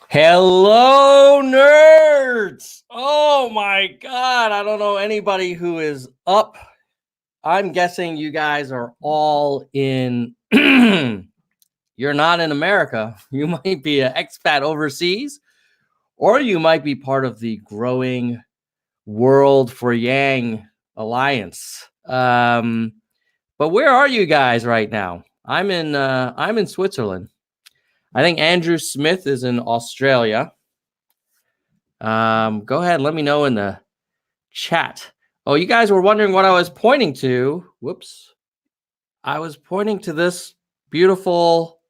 Hello, nerds! Oh my God, I don't know anybody who is up. I'm guessing you guys are all in. You're not in America. You might be an expat overseas, or you might be part of the growing World for Yang Alliance. But where are you guys right now? I'm in Switzerland. I think Andrew Smith is in Australia. Go ahead, let me know in the chat. Oh, you guys were wondering what I was pointing to. Whoops. I was pointing to this beautiful,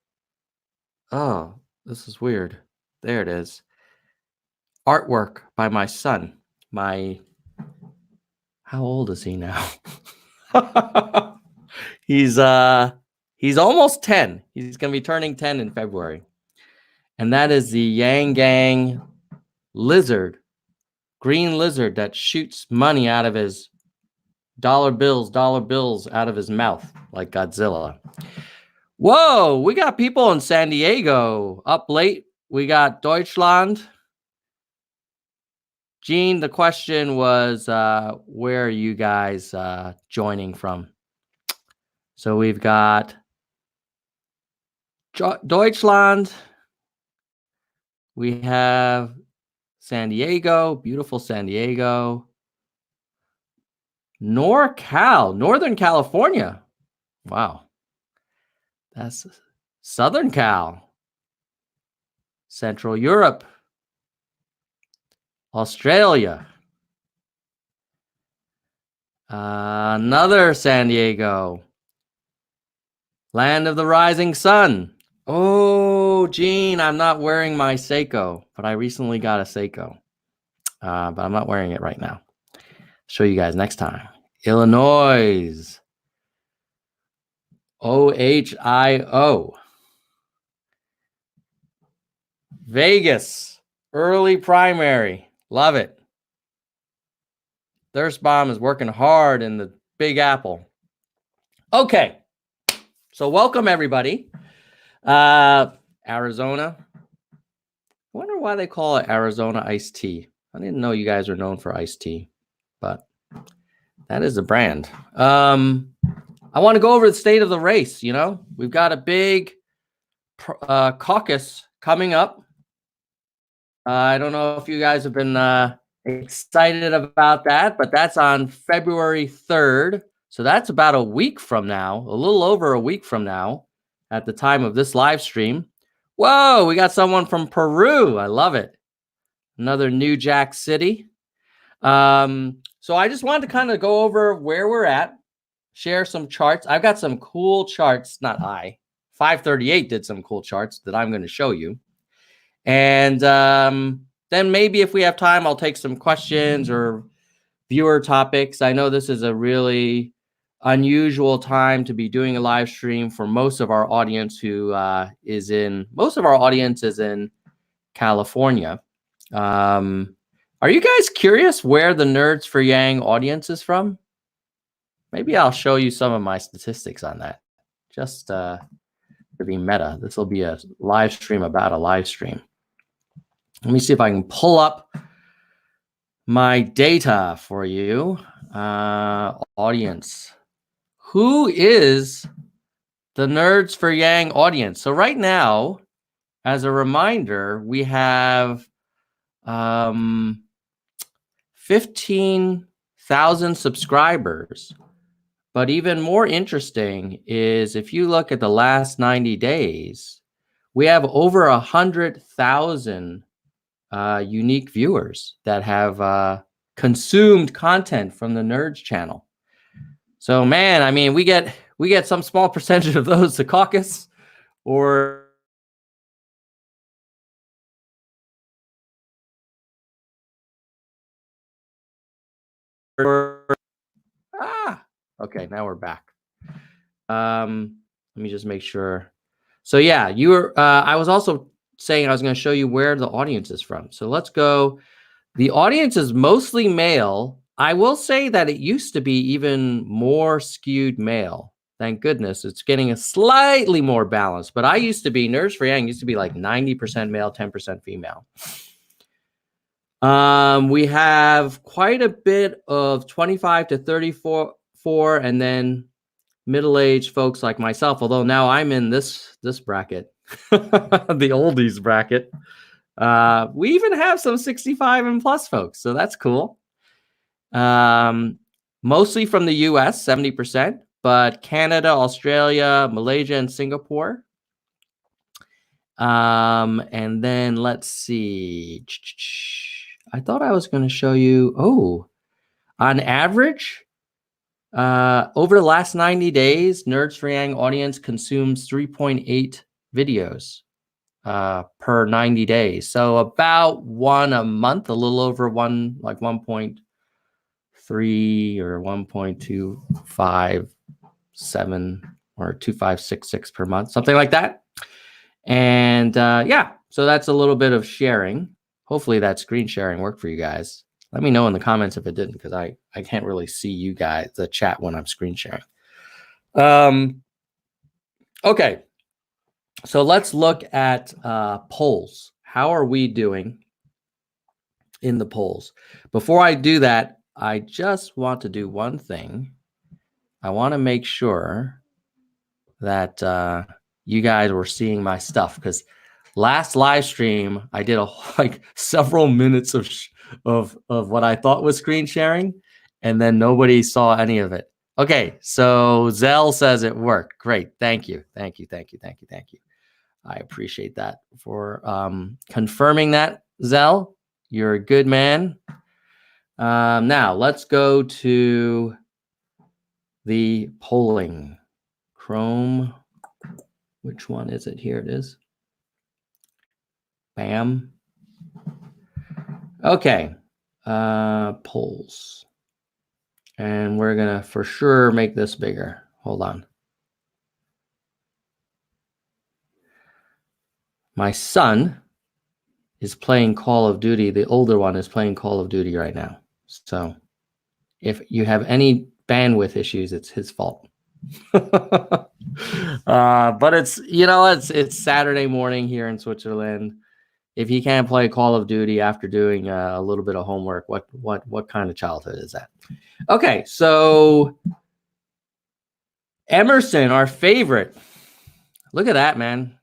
oh, this is weird. There it is. Artwork by my son. How old is he now? He's almost 10. He's going to be turning 10 in February. And that is the Yang Gang lizard. Green lizard that shoots money out of his dollar bills out of his mouth like Godzilla. Whoa, we got people in San Diego up late. We got Deutschland. Gene, the question was, where are you guys joining from? So we've got Deutschland. We have San Diego, beautiful San Diego. NorCal, Northern California. Wow. That's Southern Cal. Central Europe. Australia. Another San Diego. Land of the Rising Sun. Oh, Gene, I'm not wearing my Seiko, but I recently got a Seiko. But I'm not wearing it right now. Show you guys next time. Illinois. OHIO. Vegas. Early primary. Love it. Thirst Bomb is working hard in the Big Apple. Okay. So welcome, everybody. Arizona. I wonder why they call it Arizona iced tea. I didn't know you guys are known for iced tea, but that is a brand. I want to go over the state of the race. You know, we've got a big caucus coming up. I don't know if you guys have been excited about that, but that's on February 3rd. So that's about a week from now, a little over a week from now at the time of this live stream. Whoa, we got someone from Peru. I love it. Another New Jack City. So I just wanted to kind of go over where we're at, share some charts. I've got some cool charts, 538 did some cool charts that I'm going to show you. And then maybe if we have time, I'll take some questions or viewer topics. I know this is a really unusual time to be doing a live stream for most of our audience who is in California. Are you guys curious where the Nerds for Yang audience is from? Maybe I'll show you some of my statistics on that, just to be meta. This will be a live stream about a live stream. Let me see if I can pull up my data for you. Audience. Who is the Nerds for Yang audience? So right now, as a reminder, we have 15,000 subscribers. But even more interesting is if you look at the last 90 days, we have over 100,000 unique viewers that have consumed content from the Nerds channel. So, man, I mean, we get some small percentage of those to caucus or okay, now we're back. Let me just make sure. So yeah, you were I was also saying I was going to show you where the audience is from. So let's go. The audience is mostly male. I will say that it used to be even more skewed male. Thank goodness. It's getting a slightly more balanced. But I used to be, Nerves for Yang used to be like 90% male, 10% female. We have quite a bit of 25 to 34, and then middle-aged folks like myself, although now I'm in this bracket, the oldies bracket. We even have some 65 and plus folks, so that's cool. Mostly from the US, 70%, but Canada, Australia, Malaysia, and Singapore. And then let's see. I thought I was going to show you, on average, over the last 90 days, Nerds for Yang audience consumes 3.8 videos per 90 days. So about one a month, a little over one, like 1.3 or 1.257 or 2566 per month, something like that. And yeah, so that's a little bit of sharing. Hopefully that screen sharing worked for you guys. Let me know in the comments if it didn't, because I can't really see you guys, the chat, when I'm screen sharing. Okay, so let's look at polls. How are we doing in the polls? Before I do that, I just want to do one thing. I want to make sure that you guys were seeing my stuff, because last live stream I did like several minutes of what I thought was screen sharing, and then nobody saw any of it. Okay, so Zell says it worked. Great, thank you. I appreciate that for confirming that, Zell. You're a good man. Now let's go to the polling. Chrome. Which one is it? Here it is. Bam. Okay. Polls. And we're going to for sure make this bigger. Hold on. My son is playing Call of Duty. The older one is playing Call of Duty right now. So if you have any bandwidth issues, it's his fault. But it's, it's Saturday morning here in Switzerland. If he can't play Call of Duty after doing a little bit of homework, what kind of childhood is that? Okay, so Emerson, our favorite. Look at that, man.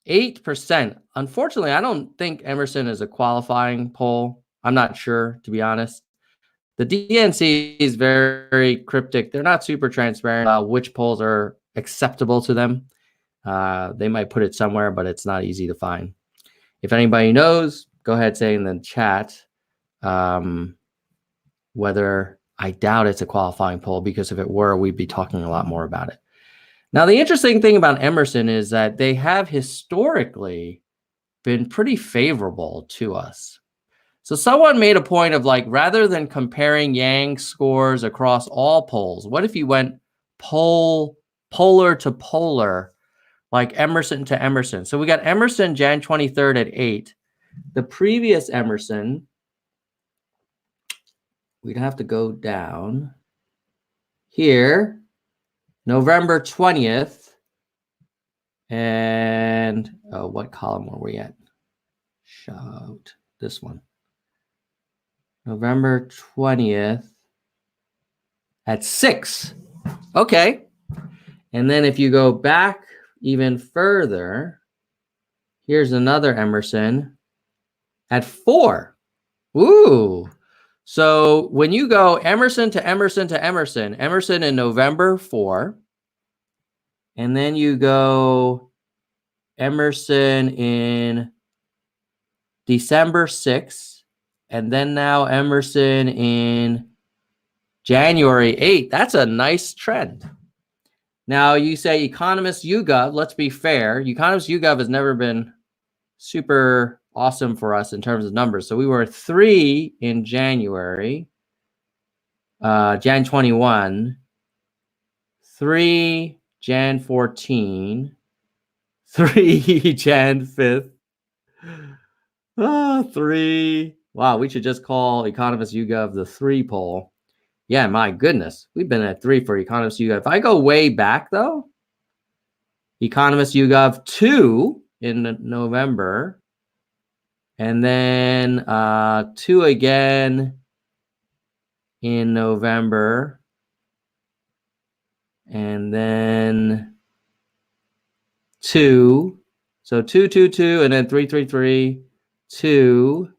8%. Unfortunately, I don't think Emerson is a qualifying poll. I'm not sure, to be honest. The DNC is very, very cryptic. They're not super transparent about which polls are acceptable to them. They might put it somewhere, but it's not easy to find. If anybody knows, go ahead, say in the chat whether, I doubt it's a qualifying poll, because if it were, we'd be talking a lot more about it. Now, the interesting thing about Emerson is that they have historically been pretty favorable to us. So someone made a point of, like, rather than comparing Yang scores across all polls, what if you went polar to polar, like Emerson to Emerson? So we got Emerson Jan 23rd at 8. The previous Emerson, we'd have to go down here, November 20th. And what column were we at? Shout, this one. November 20th at 6. Okay. And then if you go back even further, here's another Emerson at 4. Ooh. So when you go Emerson to Emerson to Emerson, Emerson in November 4, and then you go Emerson in December 6, and then now Emerson in January 8. That's a nice trend. Now you say Economist YouGov, let's be fair. Economist YouGov has never been super awesome for us in terms of numbers. So we were 3 in January, Jan 21, 3 Jan 14, 3 Jan 5th, 3. Wow, we should just call Economist YouGov the 3 poll. Yeah, my goodness. We've been at 3 for Economist YouGov. If I go way back, though, Economist YouGov 2 in November, and then 2 again in November, and then 2. So 2, 2, 2, and then 3, 3, 3, 2.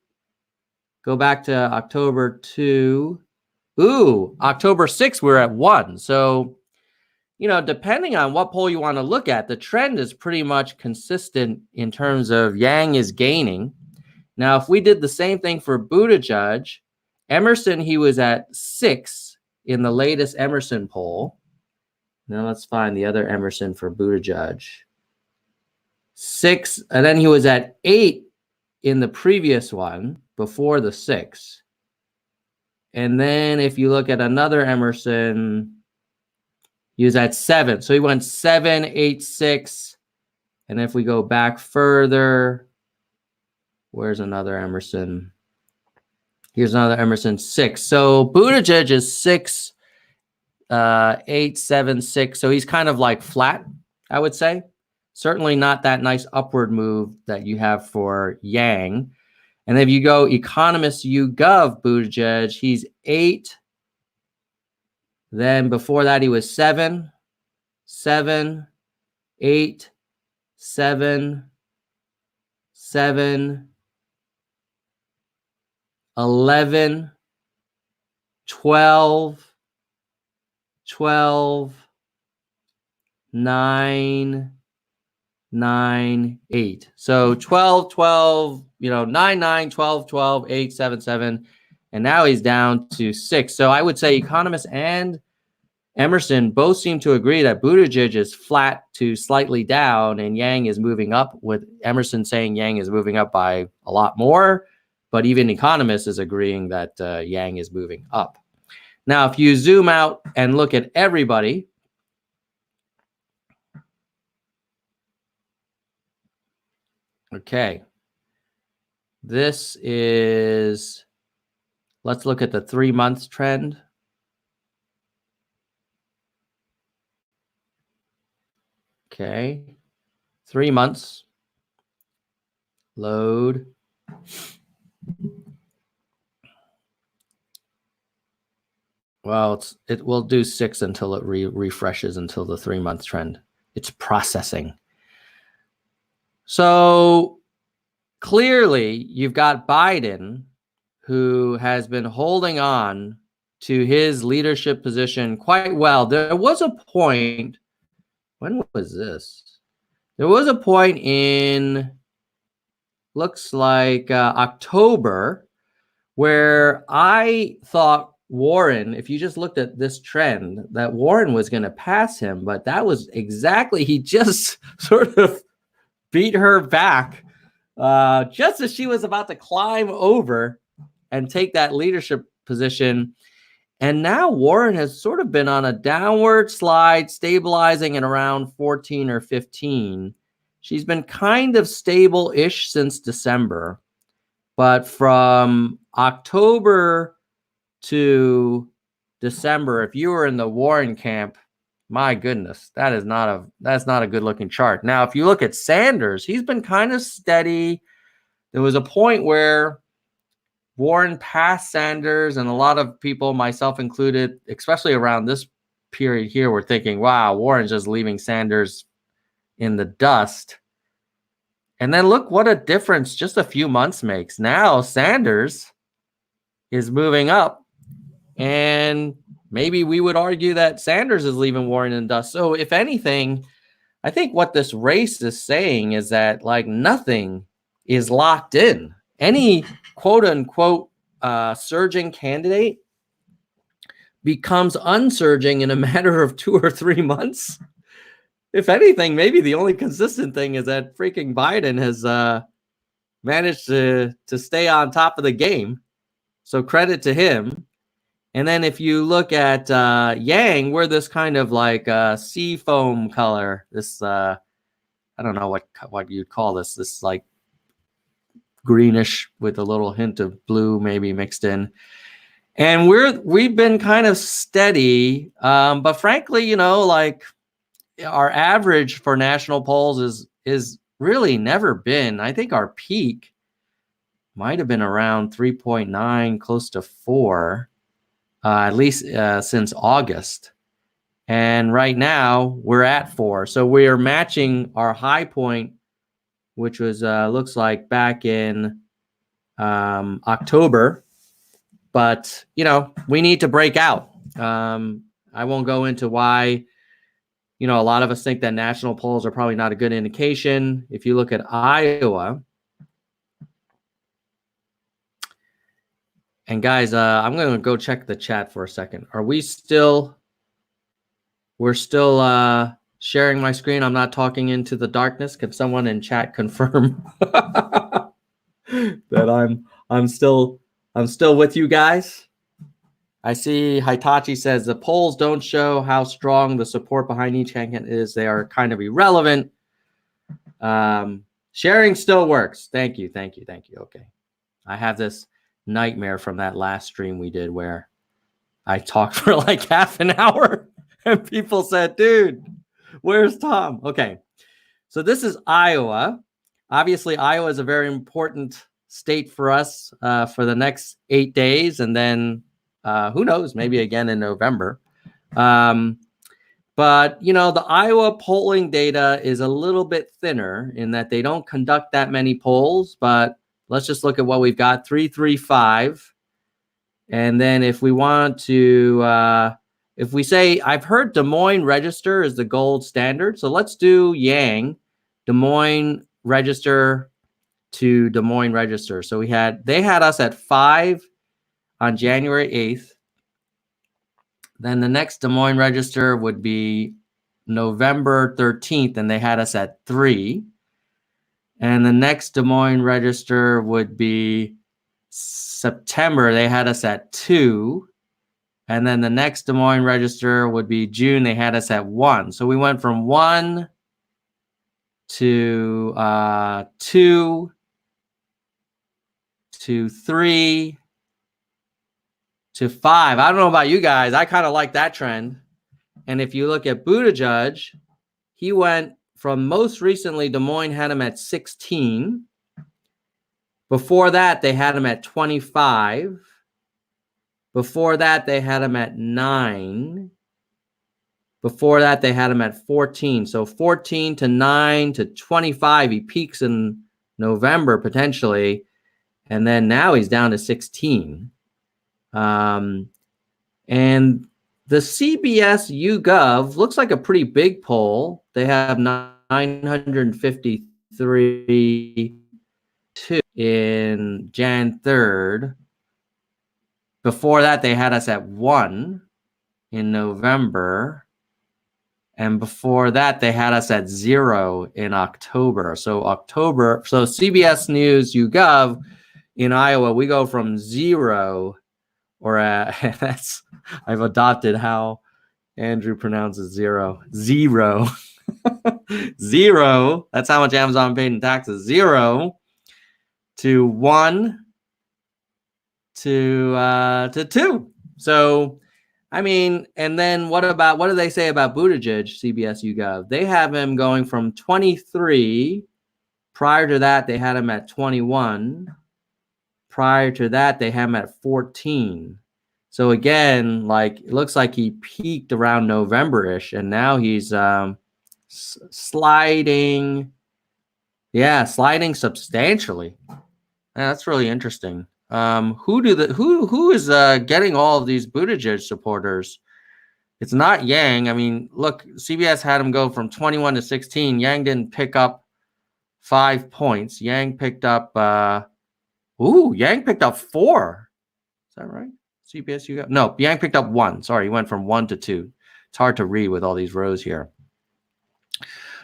Go back to October 2. Ooh, October 6th, we're at 1. So, you know, depending on what poll you want to look at, the trend is pretty much consistent in terms of Yang is gaining. Now, if we did the same thing for Buttigieg, Emerson, he was at 6 in the latest Emerson poll. Now let's find the other Emerson for Buttigieg. 6, and then he was at 8 in the previous one before the 6. And then if you look at another Emerson, he was at 7. So he went 7, 8, 6. And if we go back further, where's another Emerson? Here's another Emerson, 6. So Buttigieg is 6, 8, 7, 6. So he's kind of like flat, I would say. Certainly not that nice upward move that you have for Yang. And if you go Economist YouGov Buttigieg, he's 8. Then before that, he was 7, 7, 8, 7, 7, 11, 12, 12, 9, 9, 8. So 12, 12, 9, 9, 12, 12, 8, 7, 7. And now he's down to 6. So I would say Economist and Emerson both seem to agree that Buttigieg is flat to slightly down and Yang is moving up, with Emerson saying Yang is moving up by a lot more. But even Economist is agreeing that Yang is moving up. Now, if you zoom out and look at everybody, okay, this is, let's look at the 3-month trend. Okay, 3 months, load. Well, it will do 6 until it refreshes until the 3-month trend. It's processing. So clearly, you've got Biden, who has been holding on to his leadership position quite well. There was a point, when was this? There was a point in, looks like October, where I thought Warren, if you just looked at this trend, that Warren was going to pass him, but that was exactly, he just sort of beat her back just as she was about to climb over and take that leadership position. And now Warren has sort of been on a downward slide, stabilizing at around 14 or 15. She's been kind of stable-ish since December. But from October to December, if you were in the Warren camp, my goodness, that's not a good looking chart. Now, if you look at Sanders, he's been kind of steady. There was a point where Warren passed Sanders, and a lot of people, myself included, especially around this period here, were thinking, wow, Warren's just leaving Sanders in the dust. And then look what a difference just a few months makes. Now Sanders is moving up, and maybe we would argue that Sanders is leaving Warren in the dust. So if anything, I think what this race is saying is that like nothing is locked in. Any quote unquote surging candidate becomes unsurging in a matter of 2 or 3 months. If anything, maybe the only consistent thing is that freaking Biden has managed to stay on top of the game. So credit to him. And then if you look at Yang, we're this kind of like sea foam color. This, I don't know what you'd call this. This like greenish with a little hint of blue maybe mixed in. And we've been kind of steady, but frankly, you know, like our average for national polls is really never been. I think our peak might have been around 3.9, close to 4, at least since August. And right now we're at 4. So we are matching our high point, which was looks like back in October. But, you know, we need to break out. I won't go into why. You know, a lot of us think that national polls are probably not a good indication. If you look at Iowa, and guys, I'm going to go check the chat for a second. Are we still, we're still sharing my screen? I'm not talking into the darkness. Can someone in chat confirm that I'm still with you guys? I see Hitachi says the polls don't show how strong the support behind each candidate is. They are kind of irrelevant. Sharing still works. Thank you. Okay. I have this nightmare from that last stream we did where I talked for like half an hour and people said, dude, where's Tom? Okay. So this is Iowa. Obviously, Iowa is a very important state for us for the next 8 days. And then who knows, maybe again in November. But, you know, the Iowa polling data is a little bit thinner in that they don't conduct that many polls. But let's just look at what we've got, 335. And then if we want to, if we say, I've heard Des Moines Register is the gold standard. So let's do Yang, Des Moines Register to Des Moines Register. So they had us at 5 on January 8th. Then the next Des Moines Register would be November 13th, and they had us at 3. And the next Des Moines Register would be September. They had us at 2. And then the next Des Moines Register would be June. They had us at 1. So we went from 1 to 2 to 3 to 5. I don't know about you guys. I kind of like that trend. And if you look at Buttigieg, he went from most recently, Des Moines had him at 16. Before that, they had him at 25. Before that, they had him at 9. Before that, they had him at 14. So 14 to 9 to 25, he peaks in November potentially. And then now he's down to 16. And the CBS YouGov looks like a pretty big poll. They have 953 in Jan 3rd. Before that, they had us at 1 in November. And before that, they had us at 0 in October. So CBS News YouGov in Iowa, we go from 0, or that's, I've adopted how Andrew pronounces 0. 0. 0. That's how much Amazon paid in taxes. 0 to 1 to 2. So, I mean, and then what do they say about Buttigieg, CBS YouGov? They have him going from 23. Prior to that, they had him at 21. Prior to that, they had him at 14. So again, like, it looks like he peaked around November-ish, and now he's sliding. Yeah, sliding substantially. Yeah, that's really interesting. Who is getting all of these Buttigieg supporters? It's not Yang. I mean, look, CBS had him go from 21 to 16. Yang didn't pick up 5 points. Yang picked up Yang picked up 4. Is that right? CBS YouGov? No, Yang picked up 1. Sorry, he went from 1 to 2. It's hard to read with all these rows here.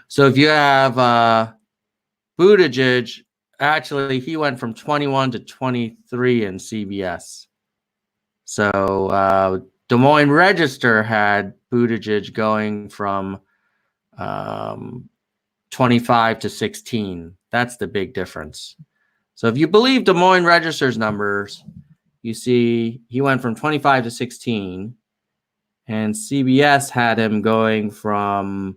So if you have Buttigieg, actually, he went from 21 to 23 in CBS. So Des Moines Register had Buttigieg going from 25 to 16. That's the big difference. So if you believe Des Moines Register's numbers, you see he went from 25 to 16, and CBS had him going from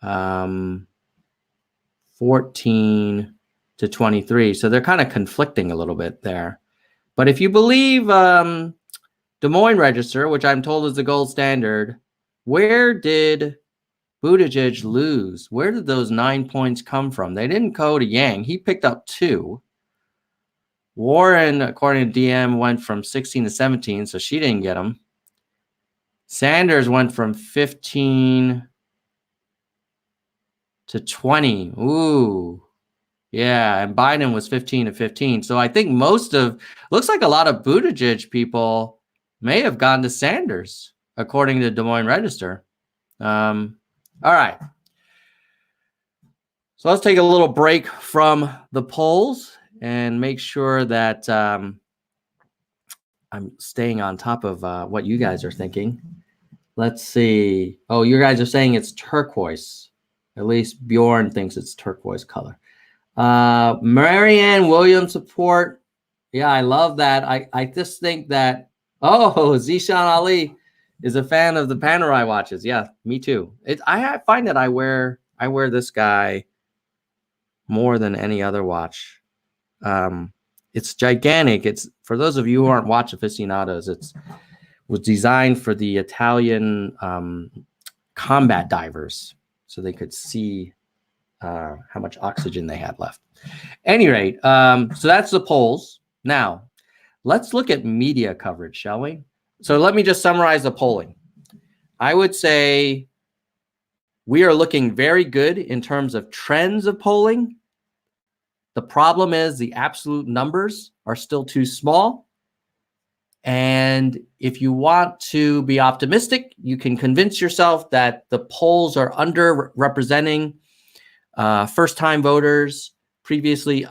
14 to 23. So they're kind of conflicting a little bit there. But if you believe Des Moines Register, which I'm told is the gold standard, where did Buttigieg lose? Where did those 9 points come from? They didn't go to Yang. He picked up 2. Warren, according to DM, went from 16 to 17, so she didn't get him. Sanders went from 15 to 20. Ooh. Yeah, and Biden was 15 to 15. So I think looks like a lot of Buttigieg people may have gone to Sanders, according to Des Moines Register. All right. So let's take a little break from the polls and make sure that I'm staying on top of what you guys are thinking. Let's see. Oh, you guys are saying it's turquoise. At least Bjorn thinks it's turquoise color. Marianne Williams support. Yeah, I love that. I just think that, Zishan Ali is a fan of the Panerai watches. Yeah, me too. I find that I wear this guy more than any other watch. It's gigantic. It's, for those of you who aren't watch aficionados, was designed for the Italian combat divers, so they could see how much oxygen they had left. At any rate, so that's the polls. Now, let's look at media coverage, shall we? So let me just summarize the polling. I would say we are looking very good in terms of trends of polling. The problem is the absolute numbers are still too small. And if you want to be optimistic, you can convince yourself that the polls are underrepresenting first-time voters, previously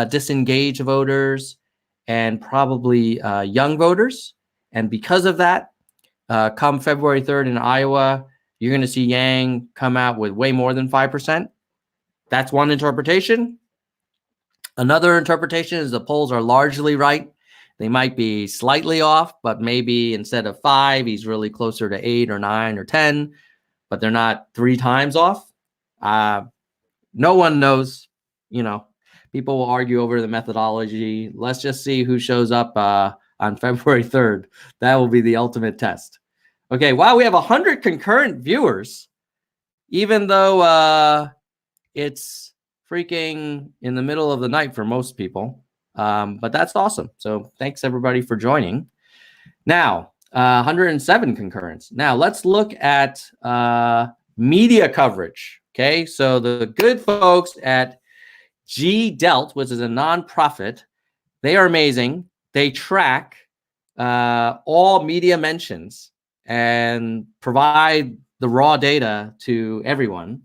disengaged voters, and probably young voters. And because of that, come February 3rd in Iowa, you're going to see Yang come out with way more than 5%. That's one interpretation. Another interpretation is the polls are largely right. They might be slightly off, but maybe instead of 5, he's really closer to 8 or 9 or 10, but they're not 3 times off. No one knows, people will argue over the methodology. Let's just see who shows up on February 3rd. That will be the ultimate test. Okay, wow, we have 100 concurrent viewers, even though it's freaking in the middle of the night for most people. But that's awesome. So thanks everybody for joining. Now, 107 concurrents. Now let's look at media coverage. Okay, so the good folks at GDelt, which is a nonprofit, they are amazing. They track all media mentions and provide the raw data to everyone.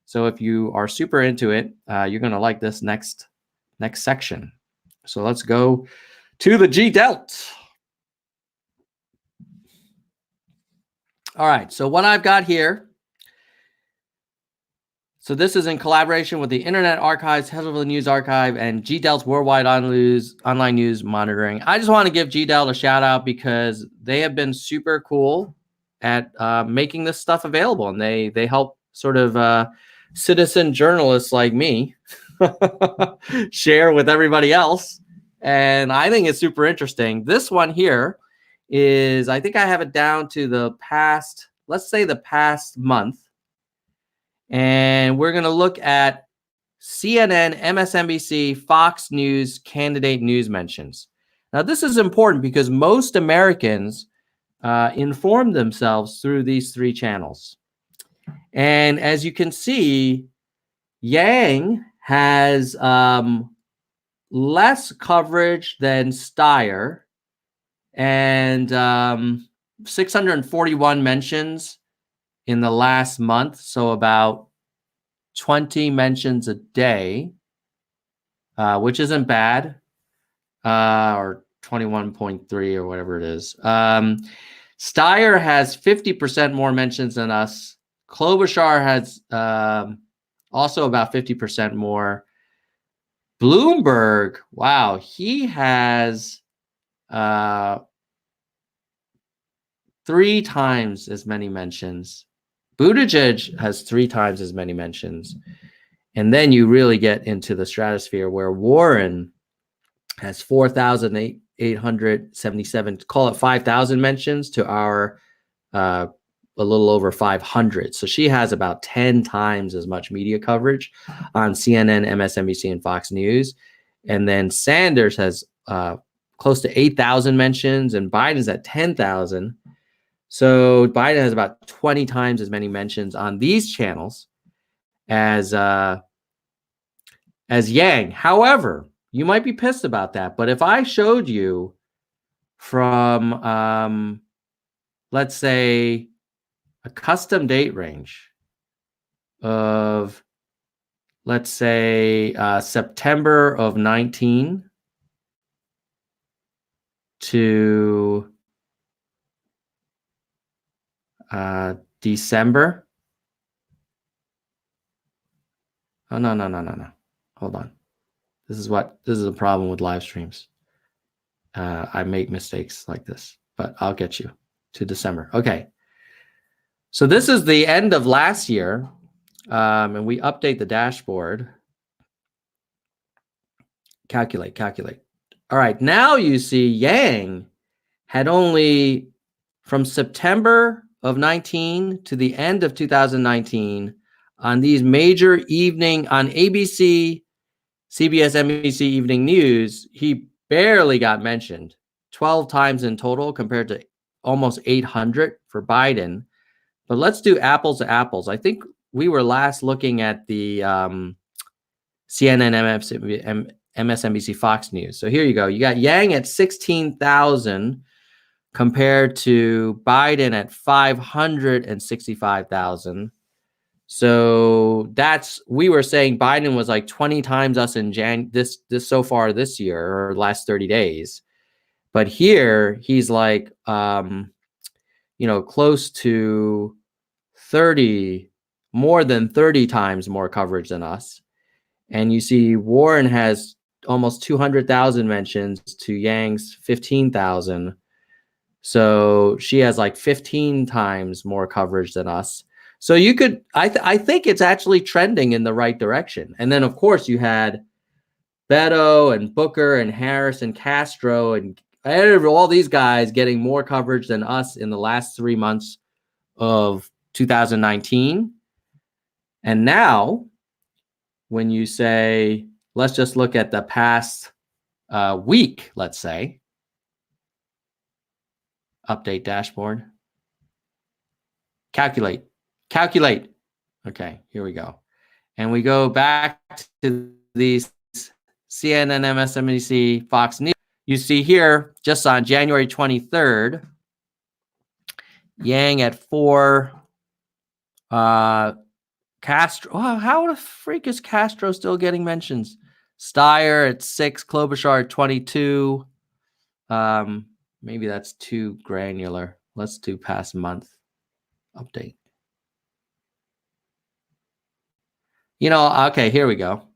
So if you are super into it, you're going to like this next section. So let's go to the GDelt. All right, so what I've got here, so this is in collaboration with the Internet Archives, Headline News Archive, and GDelt's Worldwide Online News Monitoring. I just want to give GDelt a shout out because they have been super cool at making this stuff available, and they help sort of citizen journalists like me share with everybody else. And I think it's super interesting. This one here is, I think I have it down to the past, let's say the past month. And we're going to look at CNN, MSNBC, Fox News candidate news mentions. Now, this is important because most Americans inform themselves through these 3 channels. And as you can see, Yang has less coverage than Steyer, and 641 mentions in the last month, so about 20 mentions a day, which isn't bad, or 21.3 or whatever it is. Steyer has 50% more mentions than us. Klobuchar has also about 50% more. Bloomberg, wow, he has 3 times as many mentions. Buttigieg has 3 times as many mentions. And then you really get into the stratosphere where Warren has 4,877, call it 5,000 mentions to our a little over 500. So she has about 10 times as much media coverage on CNN, MSNBC, and Fox News. And then Sanders has close to 8,000 mentions, and Biden's at 10,000. So Biden has about 20 times as many mentions on these channels as Yang. However, you might be pissed about that, but if I showed you from let's say a custom date range of, let's say, September of 19 to December. Oh, no. Hold on. This is a problem with live streams. I make mistakes like this, but I'll get you to December. Okay. So this is the end of last year, and we update the dashboard. Calculate. All right, now you see Yang had only from September of 19 to the end of 2019 on these major evening on ABC, CBS, NBC evening news, he barely got mentioned 12 times in total compared to almost 800 for Biden. But let's do apples to apples. I think we were last looking at the CNN, MSNBC, Fox News. So here you go. You got Yang at 16,000 compared to Biden at 565,000. So we were saying Biden was like 20 times us in this so far this year or last 30 days. But here he's like, close to 30, more than 30 times more coverage than us. And you see Warren has almost 200,000 mentions to Yang's 15,000. So she has like 15 times more coverage than us. So you could, I think it's actually trending in the right direction. And then of course you had Beto and Booker and Harris and Castro and all these guys getting more coverage than us in the last 3 months of 2019. And now when you say, let's just look at the past week, let's say, update dashboard, calculate. Okay, here we go. And we go back to these CNN, MSNBC, Fox News. You see here, just on January 23rd, Yang at 4, Castro. Oh, how the freak is Castro still getting mentions? Steyer at 6, Klobuchar at 22. Maybe that's too granular. Let's do past month update. Okay, here we go.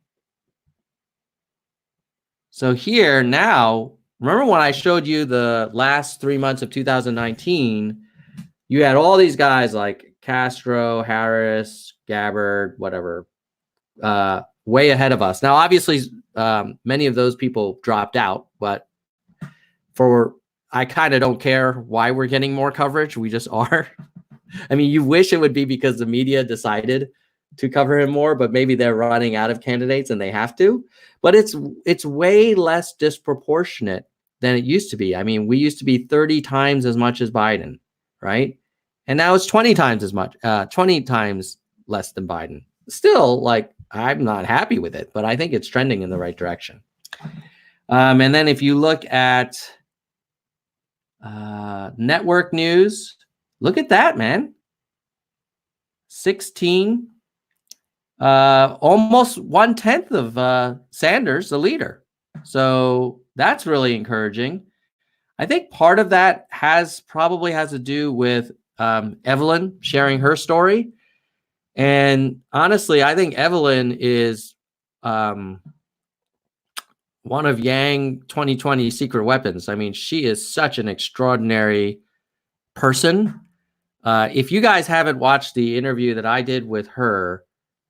So here now, remember when I showed you the last 3 months of 2019, you had all these guys like Castro, Harris, Gabbard, whatever, way ahead of us. Now, obviously, many of those people dropped out, but I kind of don't care why we're getting more coverage. We just are. I mean, you wish it would be because the media decided to cover him more, but maybe they're running out of candidates and they have to. But it's way less disproportionate than it used to be. I mean, we used to be 30 times as much as Biden, right? And now it's 20 times as much, 20 times less than Biden. Still, like, I'm not happy with it, but I think it's trending in the right direction. And then if you look at network news, look at that, man. 16, almost 1/10 of Sanders, the leader. So that's really encouraging. I think part of that probably has to do with Evelyn sharing her story. And honestly, I think Evelyn is, one of Yang2020's secret weapons. I mean, she is such an extraordinary person. If you guys haven't watched the interview that I did with her,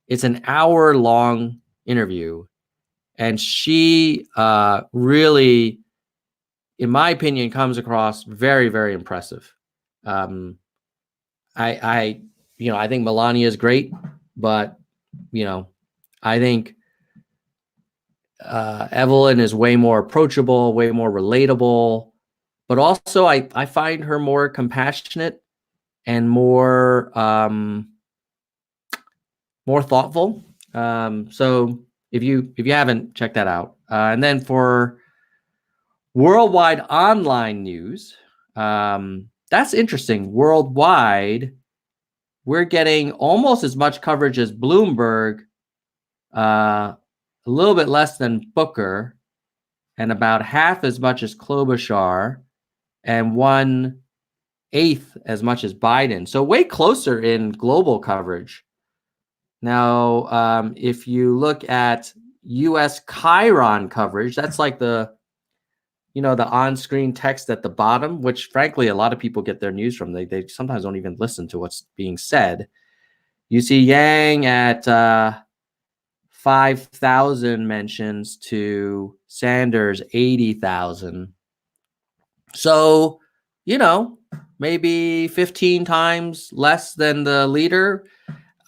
it's an hour-long interview, and she really, in my opinion, comes across very, very impressive. I think Melania is great, but I think Evelyn is way more approachable, way more relatable, but also I find her more compassionate and more thoughtful. So if you haven't, checked that out. And then for worldwide online news, that's interesting. Worldwide, we're getting almost as much coverage as Bloomberg, a little bit less than Booker, and about half as much as Klobuchar, and 1/8 as much as Biden. So way closer in global coverage. Now, if you look at U.S. Chiron coverage, that's like the on-screen text at the bottom, which frankly, a lot of people get their news from. They sometimes don't even listen to what's being said. You see Yang at 5,000 mentions to Sanders 80,000. So, maybe 15 times less than the leader.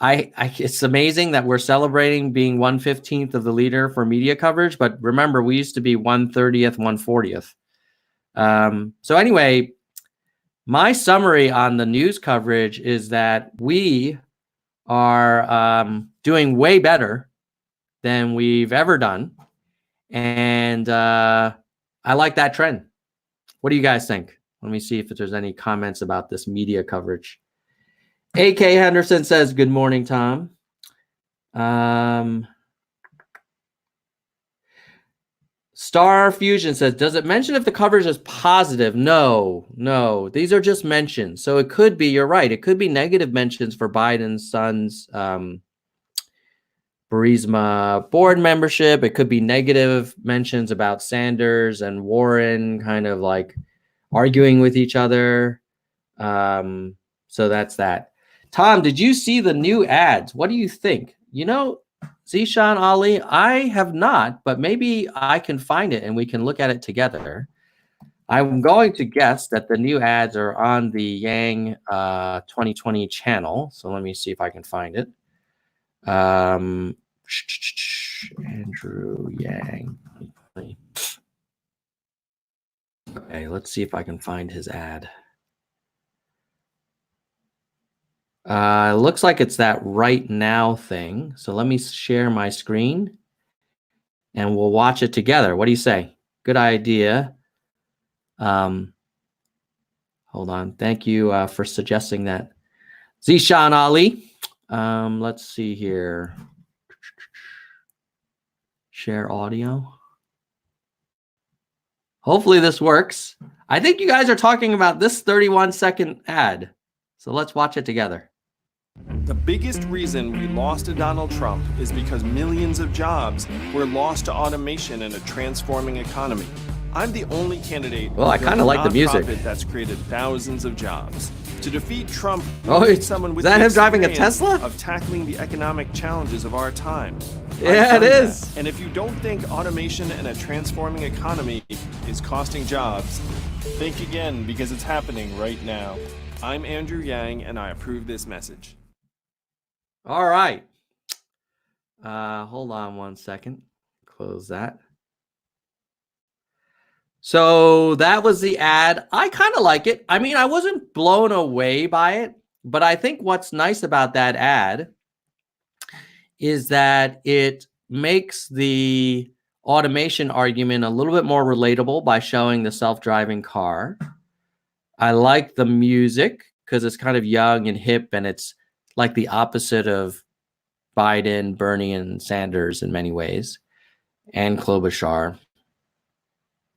It's amazing that we're celebrating being 1/15 of the leader for media coverage, but remember, we used to be 1/30th, 1/40th. So anyway, my summary on the news coverage is that we are doing way better than we've ever done, and I like that trend. What do you guys think? Let me see if there's any comments about this media coverage. A.K. Henderson says, good morning, Tom. Star Fusion says, does it mention if the coverage is positive? No. These are just mentions. So it could be, you're right, it could be negative mentions for Biden's son's Burisma board membership. It could be negative mentions about Sanders and Warren kind of like arguing with each other. So that's that. Tom, did you see the new ads? What do you think? Zishan Ali, I have not, but maybe I can find it and we can look at it together. I'm going to guess that the new ads are on the Yang 2020 channel. So let me see if I can find it. Andrew Yang. Okay, let's see if I can find his ad. Looks like it's that right now thing. So let me share my screen and we'll watch it together. What do you say? Good idea. Hold on. Thank you for suggesting that. Zishan Ali. Let's see here. Share audio. Hopefully this works. I think you guys are talking about this 31-second ad. So let's watch it together. The biggest reason we lost to Donald Trump is because millions of jobs were lost to automation and a transforming economy. I'm the only candidate I kind of like the music that's created thousands of jobs. To defeat Trump, someone with him driving a Tesla of tackling the economic challenges of our time. Yeah, it is. And if you don't think automation and a transforming economy is costing jobs, think again, because it's happening right now. I'm Andrew Yang, and I approve this message. All right. Hold on one second. Close that. So that was the ad. I kind of like it. I mean, I wasn't blown away by it, but I think what's nice about that ad is that it makes the automation argument a little bit more relatable by showing the self-driving car. I like the music because it's kind of young and hip, and it's like the opposite of Biden, Bernie, and Sanders in many ways, and Klobuchar.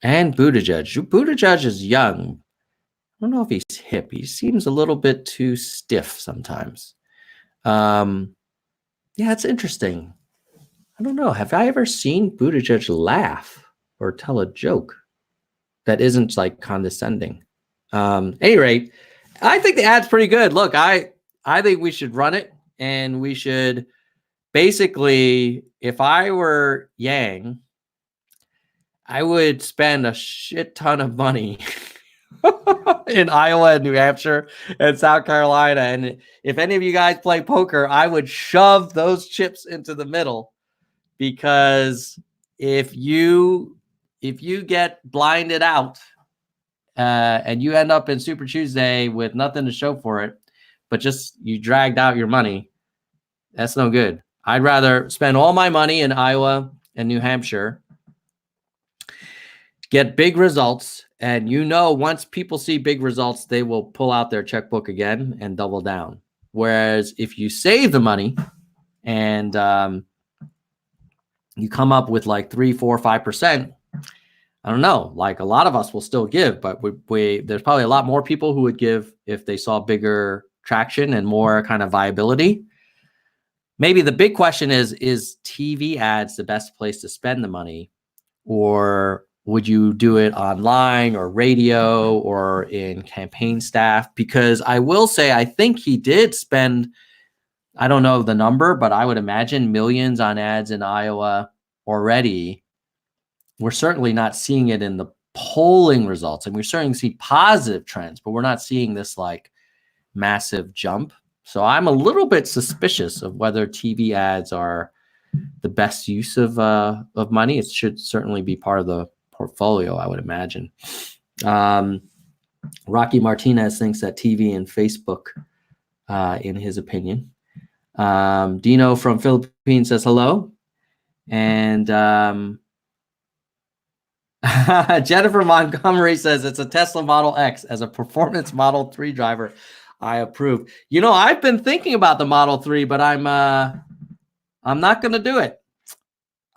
And Buttigieg. Buttigieg is young. I don't know if he's hip. He seems a little bit too stiff sometimes. Yeah, it's interesting. I don't know. Have I ever seen Buttigieg laugh? or tell a joke that isn't like condescending. Any rate, I think the ad's pretty good. Look, I think we should run it, and we should basically, if I were Yang, I would spend a shit ton of money in Iowa and New Hampshire and South Carolina. And if any of you guys play poker, I would shove those chips into the middle, because if you get blinded out and you end up in Super Tuesday with nothing to show for it, but just you dragged out your money, that's no good. I'd rather spend all my money in Iowa and New Hampshire, get big results, and once people see big results, they will pull out their checkbook again and double down. Whereas if you save the money and you come up with like 3, 4, 5%, I don't know, like a lot of us will still give, but there's probably a lot more people who would give if they saw bigger traction and more kind of viability. Maybe the big question is TV ads the best place to spend the money, or would you do it online or radio or in campaign staff? Because I will say, I think he did spend, I don't know the number, but I would imagine millions on ads in Iowa already. We're certainly not seeing it in the polling results, and we're starting to see positive trends, but we're not seeing this like massive jump. So I'm a little bit suspicious of whether TV ads are the best use of money. It should certainly be part of the portfolio, I would imagine. Rocky Martinez thinks that TV and Facebook, in his opinion. Dino from Philippines says hello. And Jennifer Montgomery says it's a Tesla Model X. As a performance Model 3 driver, I approve. I've been thinking about the Model 3, but I'm not going to do it.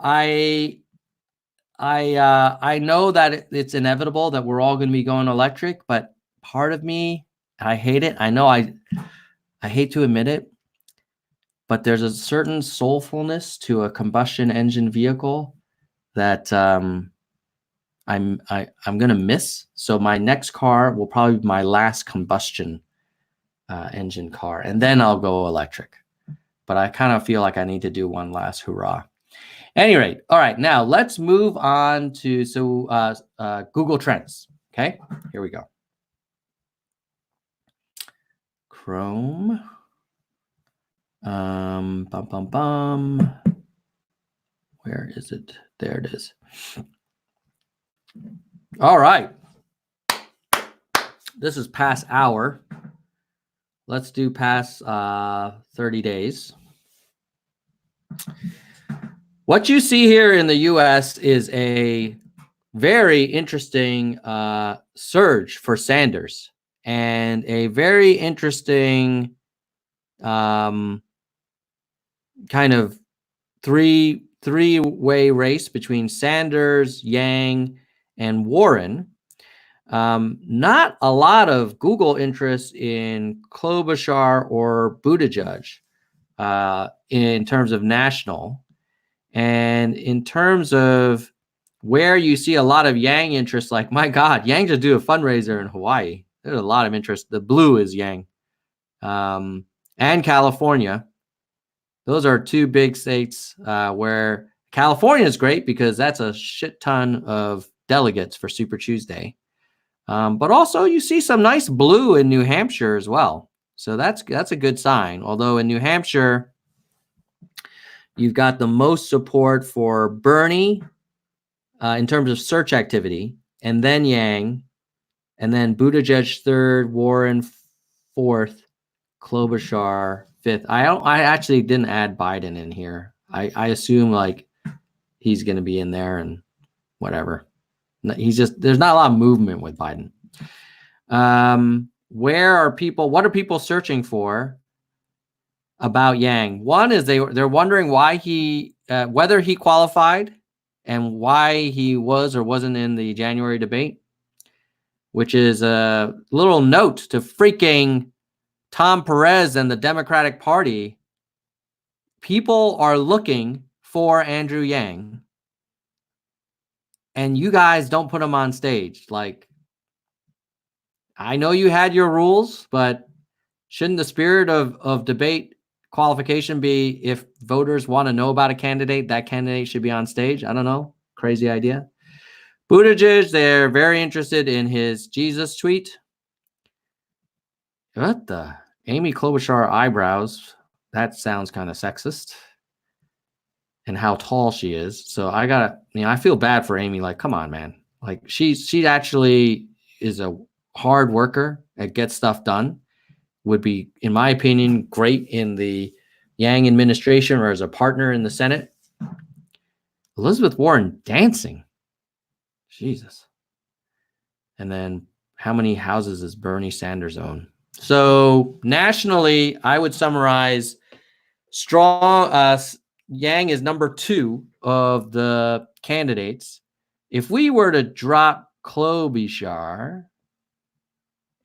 I know that it's inevitable that we're all going to be going electric, but part of me, I hate it. I know I hate to admit it, but there's a certain soulfulness to a combustion engine vehicle that I'm going to miss. So my next car will probably be my last combustion engine car, and then I'll go electric. But I kind of feel like I need to do one last hurrah. Any rate, all right, now let's move on to Google Trends. Okay, here we go. Chrome. Where is it? There it is. All right. This is past hour. Let's do past 30 days. What you see here in the US is a very interesting surge for Sanders, and a very interesting kind of three-way race between Sanders, Yang, and Warren. Not a lot of Google interest in Klobuchar or Buttigieg in terms of national. And in terms of where you see a lot of Yang interest, like, my God, Yang just do a fundraiser in Hawaii. There's a lot of interest. The blue is Yang. And California. Those are two big states where California is great because that's a shit ton of delegates for Super Tuesday. But also you see some nice blue in New Hampshire as well. So that's a good sign. Although in New Hampshire, you've got the most support for Bernie in terms of search activity, and then Yang, and then Buttigieg third, Warren fourth, Klobuchar fifth. I actually didn't add Biden in here. I assume like he's going to be in there and whatever. There's not a lot of movement with Biden. What are people searching for about Yang? One is they're wondering why whether he qualified and why he was or wasn't in the January debate, which is a little note to freaking Tom Perez and the Democratic Party. People are looking for Andrew Yang, and you guys don't put them on stage. Like, I know you had your rules, but shouldn't the spirit of debate qualification be if voters want to know about a candidate, that candidate should be on stage? I don't know. Crazy idea. Buttigieg, they're very interested in his Jesus tweet. What the? Amy Klobuchar eyebrows. That sounds kind of sexist. And how tall she is. So I gotta, I feel bad for Amy. Like, come on, man. Like she actually is a hard worker and gets stuff done. Would be, in my opinion, great in the Yang administration or as a partner in the Senate. Elizabeth Warren dancing. Jesus. And then how many houses does Bernie Sanders own? So nationally, I would summarize strong. Yang is number 2 of the candidates. If we were to drop Klobuchar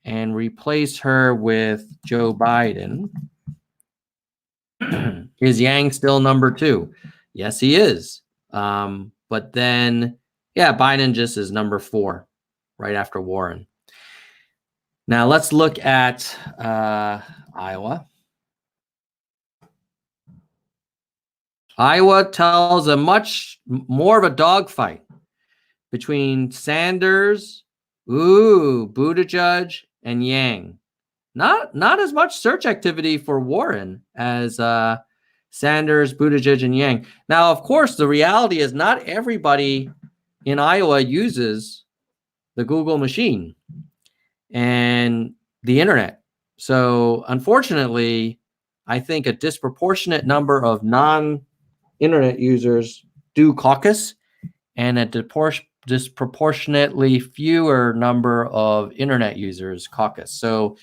and replace her with Joe Biden, is Yang still number 2? Yes, he is. But then, yeah, Biden just is number 4, right after Warren. Now let's look at Iowa. Iowa tells a much more of a dogfight between Sanders, Buttigieg, and Yang. Not as much search activity for Warren as Sanders, Buttigieg, and Yang. Now, of course, the reality is not everybody in Iowa uses the Google machine and the internet. So, unfortunately, I think a disproportionate number of non-internet users do caucus, and a disproportionately fewer number of internet users caucus. So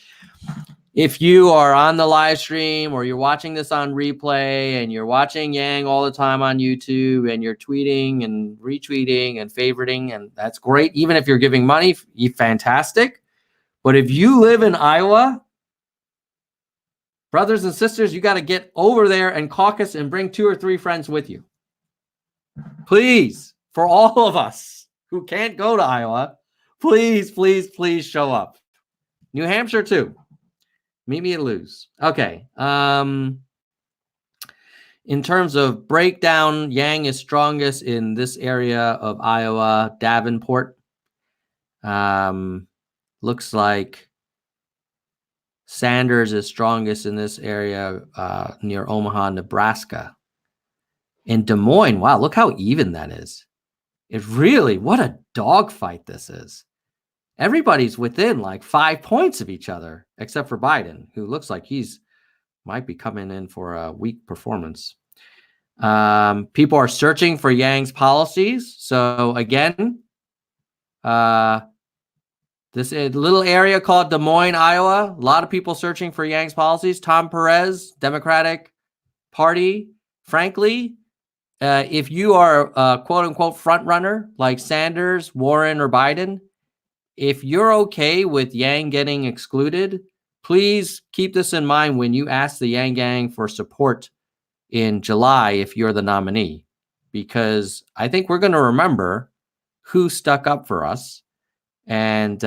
if you are on the live stream or you're watching this on replay and you're watching Yang all the time on YouTube and you're tweeting and retweeting and favoriting, and that's great. Even if you're giving money, fantastic. But if you live in Iowa, brothers and sisters, you got to get over there and caucus and bring 2 or 3 friends with you. Please, for all of us who can't go to Iowa, please, please, please show up. New Hampshire too. Meet me at Lewis. Okay. In terms of breakdown, Yang is strongest in this area of Iowa, Davenport. Looks like Sanders is strongest in this area near Omaha, Nebraska. In Des Moines, wow, look how even that is. It really, what a dogfight this is. Everybody's within like 5 points of each other, except for Biden, who looks like might be coming in for a weak performance. People are searching for Yang's policies. So again, this little area called Des Moines, Iowa, a lot of people searching for Yang's policies. Tom Perez, Democratic Party. Frankly, if you are a quote unquote front runner like Sanders, Warren, or Biden, if you're okay with Yang getting excluded, please keep this in mind when you ask the Yang Gang for support in July if you're the nominee, because I think we're going to remember who stuck up for us. And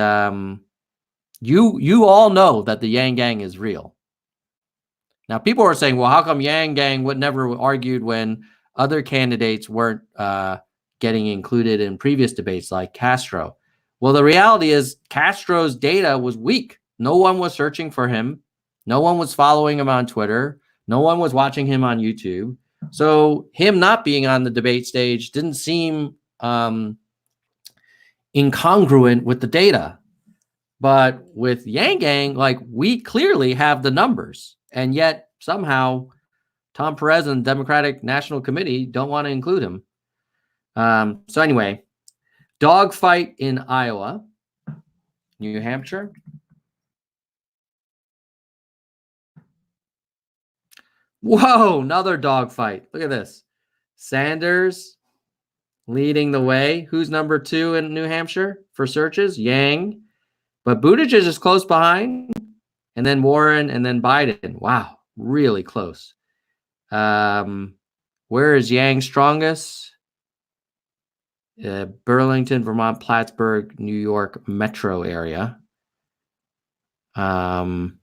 you all know that the Yang Gang is real. Now, people are saying, well, how come Yang Gang would never argued when other candidates weren't getting included in previous debates like Castro? Well, the reality is Castro's data was weak. No one was searching for him. No one was following him on Twitter. No one was watching him on YouTube. So him not being on the debate stage didn't seem incongruent with the data. But with Yang Gang, like, we clearly have the numbers. And yet somehow Tom Perez and the Democratic National Committee don't want to include him. So anyway, dogfight in Iowa, New Hampshire. Whoa, another dogfight. Look at this. Sanders leading the way. Who's number 2 in New Hampshire for searches? Yang. But Buttigieg is close behind. And then Warren and then Biden. Wow, really close. Where is Yang strongest? Burlington, Vermont, Plattsburgh, New York metro area. And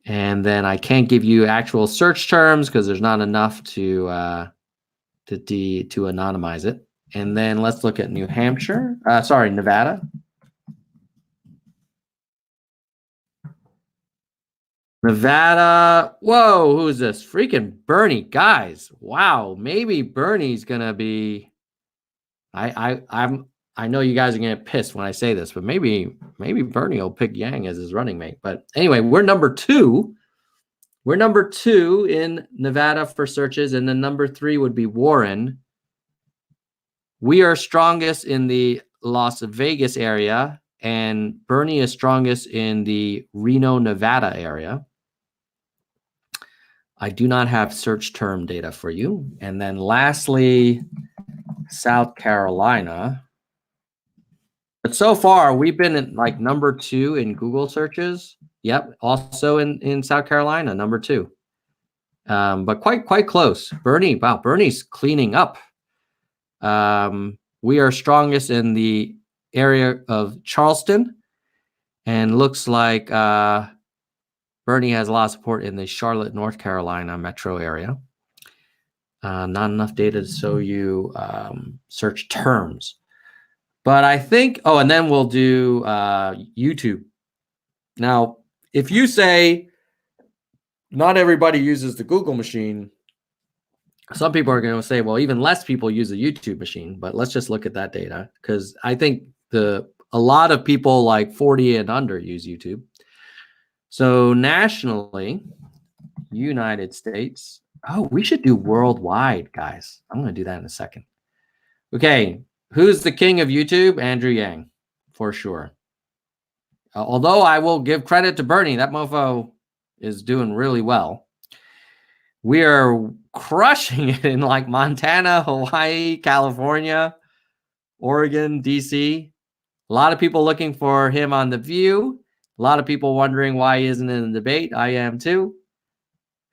then I can't give you actual search terms because there's not enough to anonymize it. And then let's look at New Hampshire. Nevada. Nevada. Whoa, who's this? Freaking Bernie, guys. Wow, maybe Bernie's gonna be. I know you guys are gonna get pissed when I say this, but maybe Bernie will pick Yang as his running mate. But anyway, we're number 2. We're number 2 in Nevada for searches, and then number 3 would be Warren. We are strongest in the Las Vegas area, and Bernie is strongest in the Reno, Nevada area. I do not have search term data for you. And then lastly, South Carolina. But so far, we've been in like number 2 in Google searches. Yep, also in South Carolina, number 2. But quite close. Bernie, wow, Bernie's cleaning up. We are strongest in the area of Charleston, and looks like Bernie has a lot of support in the Charlotte, North Carolina metro area. Not enough data to show you search terms. But I think, and then we'll do YouTube. Now, if you say not everybody uses the Google machine, some people are going to say, well, even less people use a YouTube machine. But let's just look at that data, because I think a lot of people like 40 and under use YouTube. So nationally, United States. Oh, we should do worldwide, guys. I'm going to do that in a second. Okay, who's the king of YouTube? Andrew Yang, for sure. Although I will give credit to Bernie, that mofo is doing really well. We are crushing it in like Montana, Hawaii, California, Oregon, DC. A lot of people looking for him on The View. A lot of people wondering why he isn't in the debate. I am too.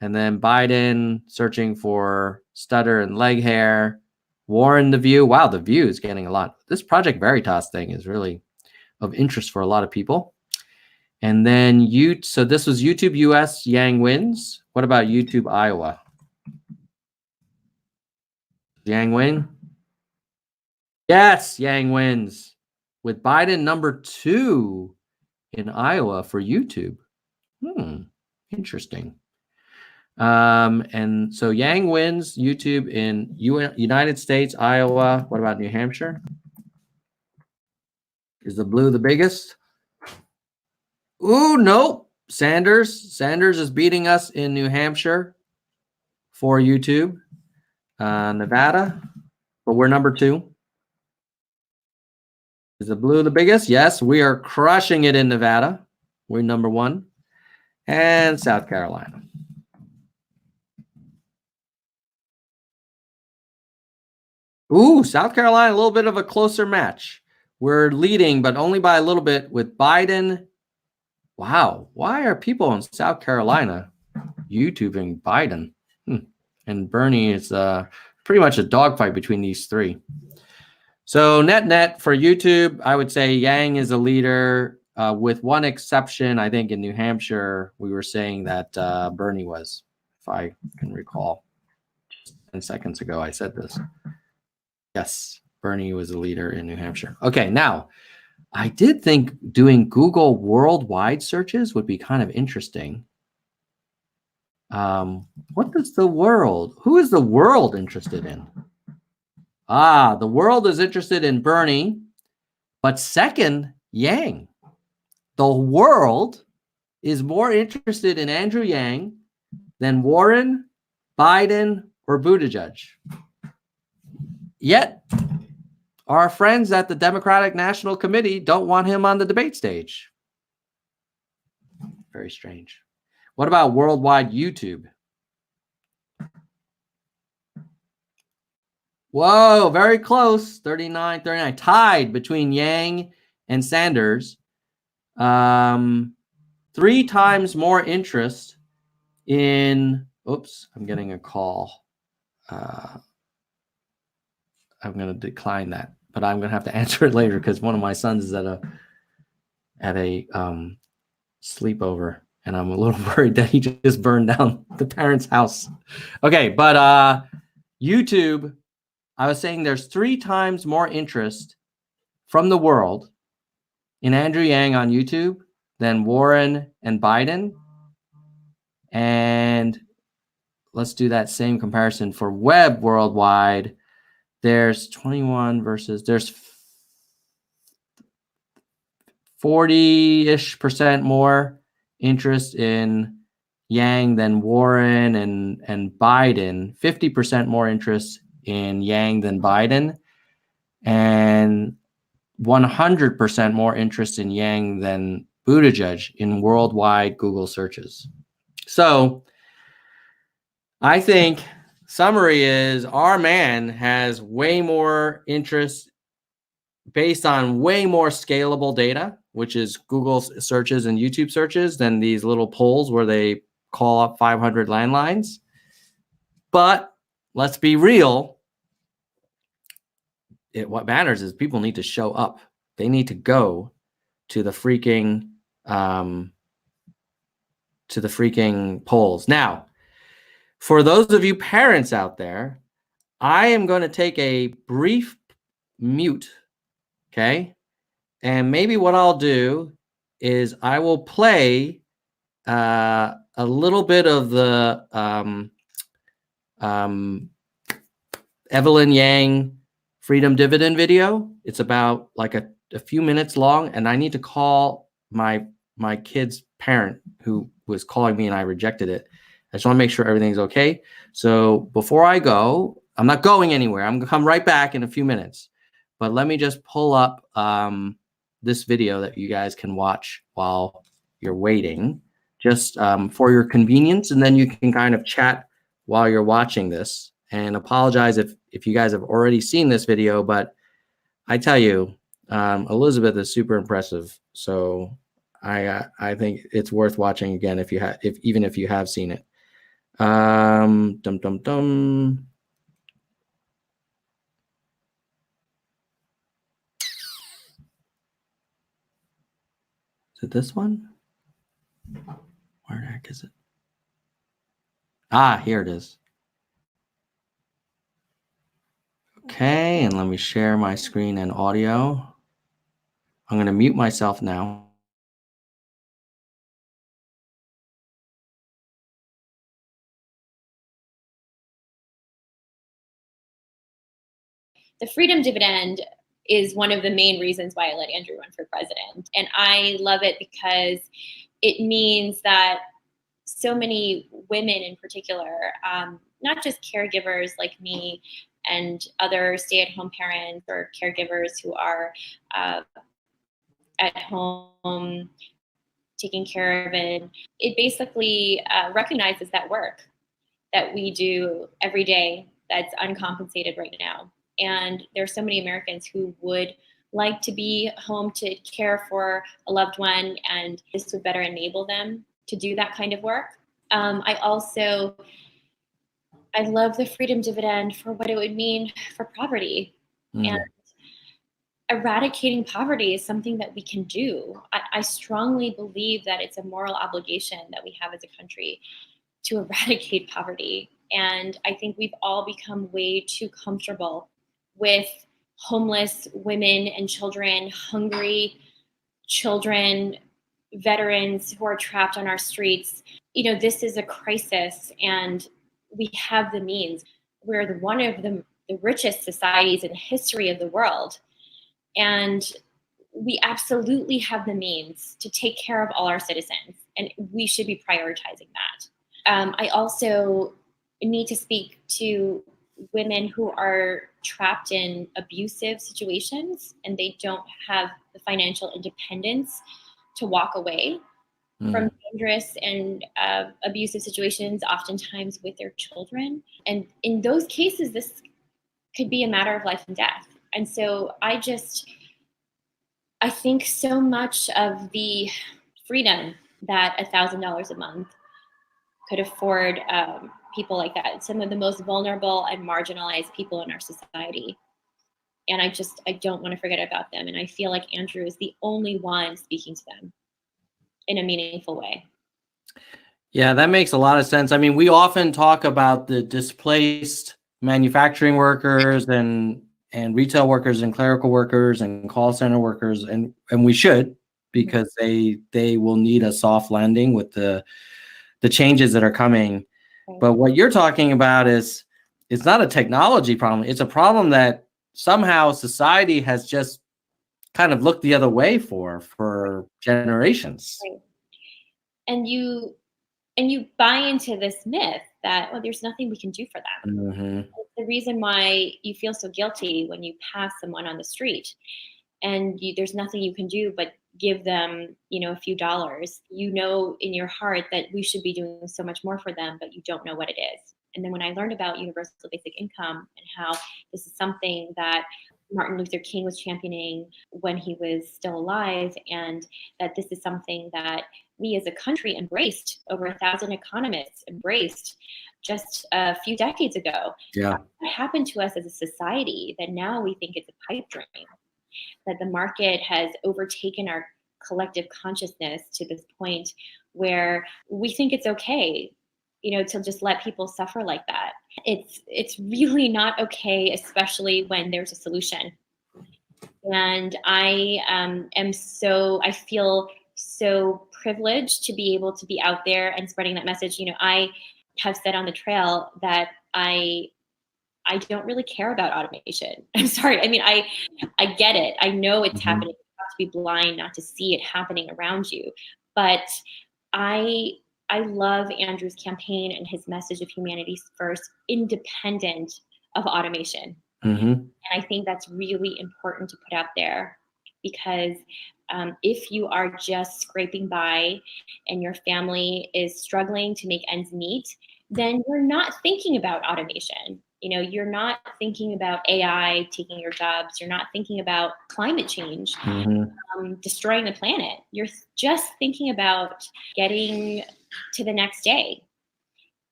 And then Biden searching for stutter and leg hair. Warren, The View. Wow, The View is getting a lot. This Project Veritas thing is really of interest for a lot of people. And then so this was YouTube US, Yang wins. What about YouTube Iowa? Yang win? Yes, Yang wins. With Biden number 2 in Iowa for YouTube. Interesting. And so Yang wins YouTube in United States, Iowa. What about New Hampshire? Is the blue the biggest? Ooh, nope. Sanders is beating us in New Hampshire for YouTube. Nevada, but we're number 2. Is the blue the biggest? Yes, we are crushing it in Nevada. We're number 1. And South Carolina. Ooh, South Carolina, a little bit of a closer match. We're leading, but only by a little bit with Biden. Wow, why are people in South Carolina YouTubing Biden? And Bernie is pretty much a dogfight between these 3. So net for YouTube, I would say Yang is a leader, with one exception. I think in New Hampshire, we were saying that Bernie was, if I can recall. Just 10 seconds ago, I said this. Yes, Bernie was a leader in New Hampshire. Okay, now, I did think doing Google worldwide searches would be kind of interesting. What does the world? Who is the world interested in? The world is interested in Bernie, but second, Yang. The world is more interested in Andrew Yang than Warren, Biden, or Buttigieg. Yet, our friends at the Democratic National Committee don't want him on the debate stage. Very strange. What about worldwide YouTube? Whoa, very close. 39-39. Tied between Yang and Sanders. 3 times more interest in... Oops, I'm getting a call. I'm going to decline that, but I'm going to have to answer it later because one of my sons is at a sleepover, and I'm a little worried that he just burned down the parents' house. Okay, but YouTube, I was saying there's 3 times more interest from the world in Andrew Yang on YouTube than Warren and Biden. And let's do that same comparison for web worldwide. There's 21 versus there's 40-ish% more interest in Yang than Warren and Biden, 50% more interest in Yang than Biden, and 100% more interest in Yang than Buttigieg in worldwide Google searches. So I think summary is our man has way more interest based on way more scalable data, which is Google searches and YouTube searches, than these little polls where they call up 500 landlines. But let's be real. What matters is people need to show up. They need to go to the freaking polls. Now, for those of you parents out there, I am going to take a brief mute, okay? And maybe what I'll do is I will play a little bit of the Evelyn Yang Freedom Dividend video. It's about like a few minutes long, and I need to call my kid's parent who was calling me and I rejected it. I just want to make sure everything's okay. So before I go, I'm not going anywhere. I'm going to come right back in a few minutes. But let me just pull up this video that you guys can watch while you're waiting, just for your convenience. And then you can kind of chat while you're watching this. And apologize if you guys have already seen this video, but I tell you, Elizabeth is super impressive. So I think it's worth watching again even if you have seen it. Is it this one? Where the heck is it? Here it is. Okay, and let me share my screen and audio. I'm going to mute myself now. The freedom dividend is one of the main reasons why I let Andrew run for president. And I love it because it means that so many women in particular, not just caregivers like me and other stay-at-home parents or caregivers who are at home taking care of it basically recognizes that work that we do every day that's uncompensated right now. And there's so many Americans who would like to be home to care for a loved one, and this would better enable them to do that kind of work. I love the freedom dividend for what it would mean for poverty. And eradicating poverty is something that we can do. I strongly believe that it's a moral obligation that we have as a country to eradicate poverty. And I think we've all become way too comfortable with homeless women and children, hungry children, veterans who are trapped on our streets. You know, this is a crisis, and we have the means. We're one of the richest societies in the history of the world. And we absolutely have the means to take care of all our citizens, and we should be prioritizing that. I also need to speak to women who are trapped in abusive situations and they don't have the financial independence to walk away from dangerous and abusive situations, oftentimes with their children. And in those cases, this could be a matter of life and death. And so I think so much of the freedom that $1,000 a month could afford people like that, some of the most vulnerable and marginalized people in our society. And I don't want to forget about them. And I feel like Andrew is the only one speaking to them in a meaningful way. Yeah, that makes a lot of sense. I mean, we often talk about the displaced manufacturing workers and retail workers and clerical workers and call center workers, and we should, because they will need a soft landing with the changes that are coming. But what you're talking about is, it's not a technology problem. It's a problem that somehow society has just kind of looked the other way for generations. Right. And you buy into this myth that, oh, there's nothing we can do for them. Mm-hmm. It's the reason why you feel so guilty when you pass someone on the street and there's nothing you can do but give them, a few dollars. You know in your heart that we should be doing so much more for them, but you don't know what it is. And then when I learned about universal basic income and how this is something that Martin Luther King was championing when he was still alive, and that this is something that we as a country embraced, over 1,000 economists embraced just a few decades ago. Yeah. What happened to us as a society that now we think it's a pipe dream, that the market has overtaken our collective consciousness to this point where we think it's okay, to just let people suffer like that. It's really not okay, especially when there's a solution. And I feel so privileged to be able to be out there and spreading that message. I have said on the trail that I don't really care about automation. I'm sorry. I mean, I get it. I know it's happening. You have to be blind not to see it happening around you. But I love Andrew's campaign and his message of humanity first, independent of automation. And I think that's really important to put out there, because if you are just scraping by and your family is struggling to make ends meet, then you're not thinking about automation. You're not thinking about AI taking your jobs. You're not thinking about climate change, destroying the planet. You're just thinking about getting to the next day.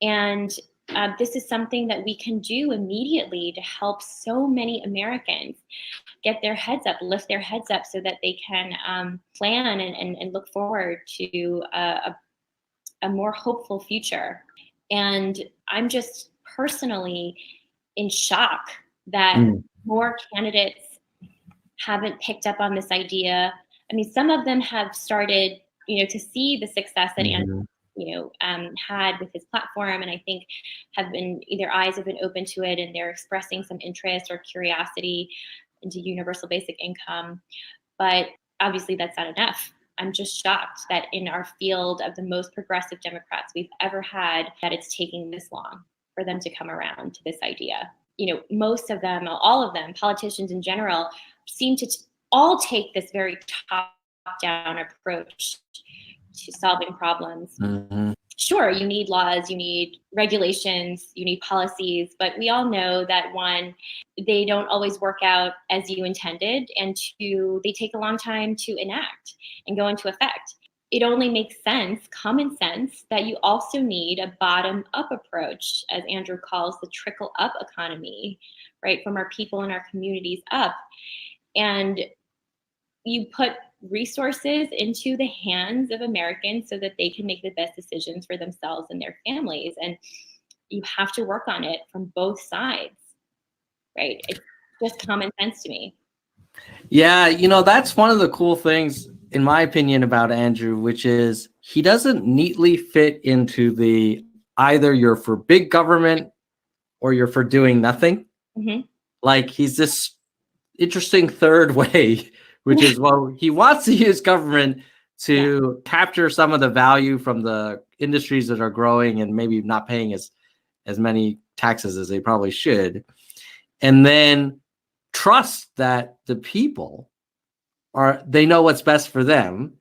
And this is something that we can do immediately to help so many Americans get their heads up, lift their heads up, so that they can plan and look forward to a more hopeful future. And I'm just personally in shock that more candidates haven't picked up on this idea. I mean, some of them have started, to see the success that Andrew, had with his platform, and I think their eyes have been open to it, and they're expressing some interest or curiosity into universal basic income. But obviously that's not enough. I'm just shocked that in our field of the most progressive Democrats we've ever had, that it's taking this long for them to come around to this idea. Most of them, all of them, politicians in general, seem to all take this very top-down approach to solving problems. Sure, you need laws, you need regulations, you need policies, but we all know that, one, they don't always work out as you intended, and two, they take a long time to enact and go into effect. It only makes sense, common sense, that you also need a bottom-up approach, as Andrew calls the trickle-up economy, right, from our people and our communities up. And you put resources into the hands of Americans so that they can make the best decisions for themselves and their families. And you have to work on it from both sides, right? It's just common sense to me. Yeah, that's one of the cool things, in my opinion, about Andrew, which is he doesn't neatly fit into the either you're for big government or you're for doing nothing. Like, he's this interesting third way, which is, well, he wants to use government to capture some of the value from the industries that are growing and maybe not paying as many taxes as they probably should, and then trust that the people they know what's best for them.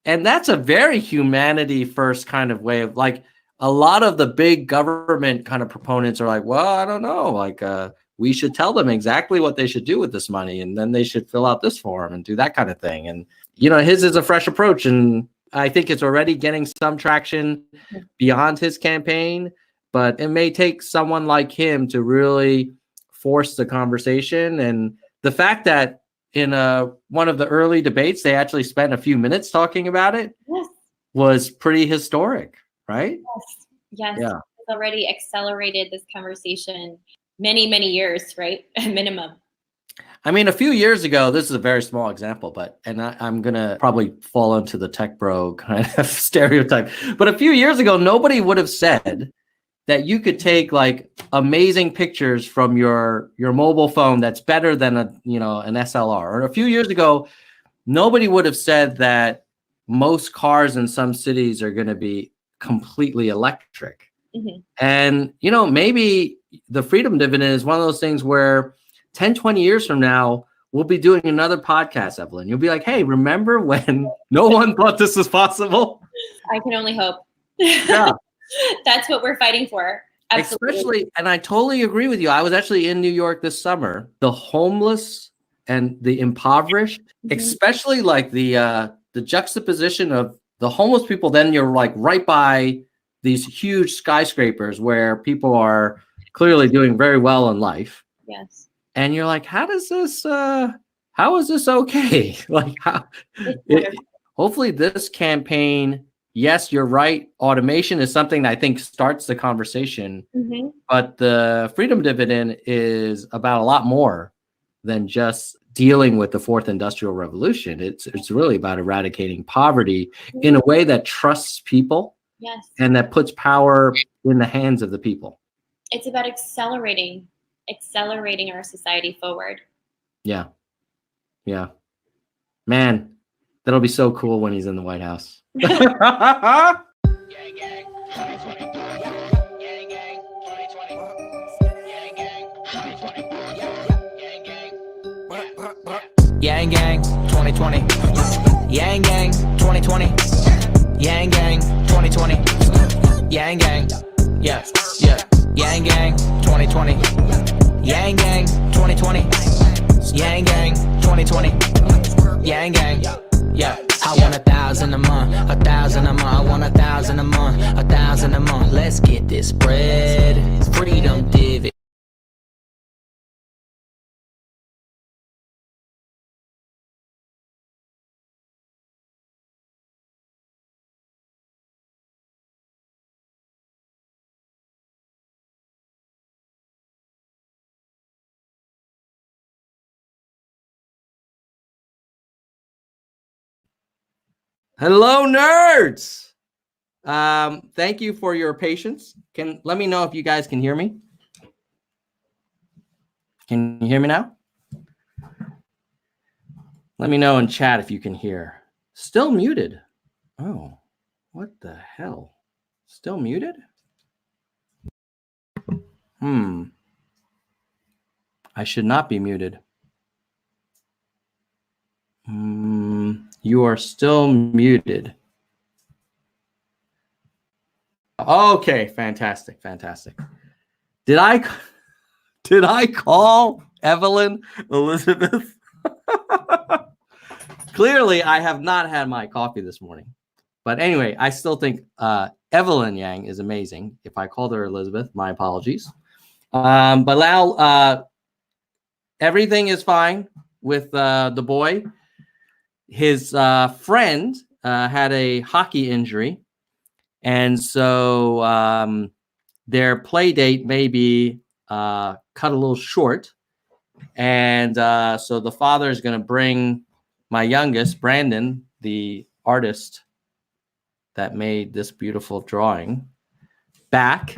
And that's a very humanity first kind of way of, like, a lot of the big government kind of proponents are like, well, I don't know, like, we should tell them exactly what they should do with this money, and then they should fill out this form and do that kind of thing. And, his is a fresh approach, and I think it's already getting some traction beyond his campaign, but it may take someone like him to really force the conversation. And the fact that in one of the early debates, they actually spent a few minutes talking about it was pretty historic, right? Yes. Yeah. It's already accelerated this conversation many, many years, right? Minimum. I mean, a few years ago, this is a very small example, but I'm going to probably fall into the tech bro kind of stereotype. But a few years ago, nobody would have said that you could take like amazing pictures from your mobile phone that's better than an SLR. Or a few years ago, nobody would have said that most cars in some cities are going to be completely electric. And, maybe the freedom dividend is one of those things where 10, 20 years from now, we'll be doing another podcast, Evelyn. You'll be like, hey, remember when no one thought this was possible? I can only hope. Yeah. That's what we're fighting for. Absolutely. Especially, and I totally agree with you. I was actually in New York this summer. The homeless and the impoverished, especially like the juxtaposition of the homeless people, then you're like right by these huge skyscrapers where people are clearly doing very well in life. Yes. And you're like, how is this okay? Like, hopefully this campaign, yes, you're right. Automation is something that I think starts the conversation, but the freedom dividend is about a lot more than just dealing with the fourth industrial revolution. It's really about eradicating poverty in a way that trusts people. Yes. And that puts power in the hands of the people. It's about accelerating our society forward. Yeah. Yeah. Man, that'll be so cool when he's in the White House. Yang Gang 2020. Yang Gang 2020. Yang Gang 2020. Yang Gang. Yeah. Yang Gang 2020. Yang Gang 2020. Yang Gang 2020. Yang Gang. Yeah. I want 1,000 a month, 1,000 a month. I want 1,000 a month, 1,000 a month. Let's get this bread. Freedom dividend. Hello, nerds. Thank you for your patience. Let me know if you guys can hear me. Can you hear me now? Let me know in chat if you can hear. Still muted. Oh, what the hell? Still muted? I should not be muted. You are still muted. Okay, fantastic. Did I call Evelyn Elizabeth? Clearly, I have not had my coffee this morning. But anyway, I still think Evelyn Yang is amazing. If I called her Elizabeth, my apologies. But now everything is fine with the boy. His friend had a hockey injury. And so their play date may be cut a little short. And so the father is going to bring my youngest, Brandon, the artist that made this beautiful drawing, back.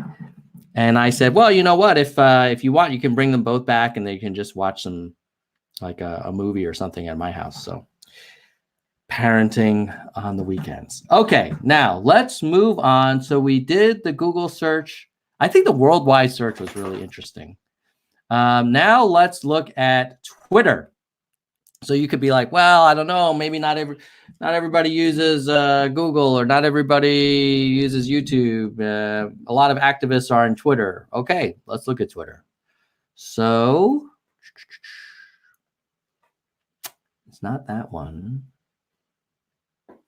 And I said, well, you know what? If you want, you can bring them both back and they can just watch some, like a movie or something at my house. So parenting on the weekends. Okay, now let's move on. So we did the Google search. I think the worldwide search was really interesting. Now let's look at Twitter. So you could be like, well, I don't know, maybe not everybody uses Google, or not everybody uses YouTube. A lot of activists are on Twitter. Okay, let's look at Twitter. So it's not that one.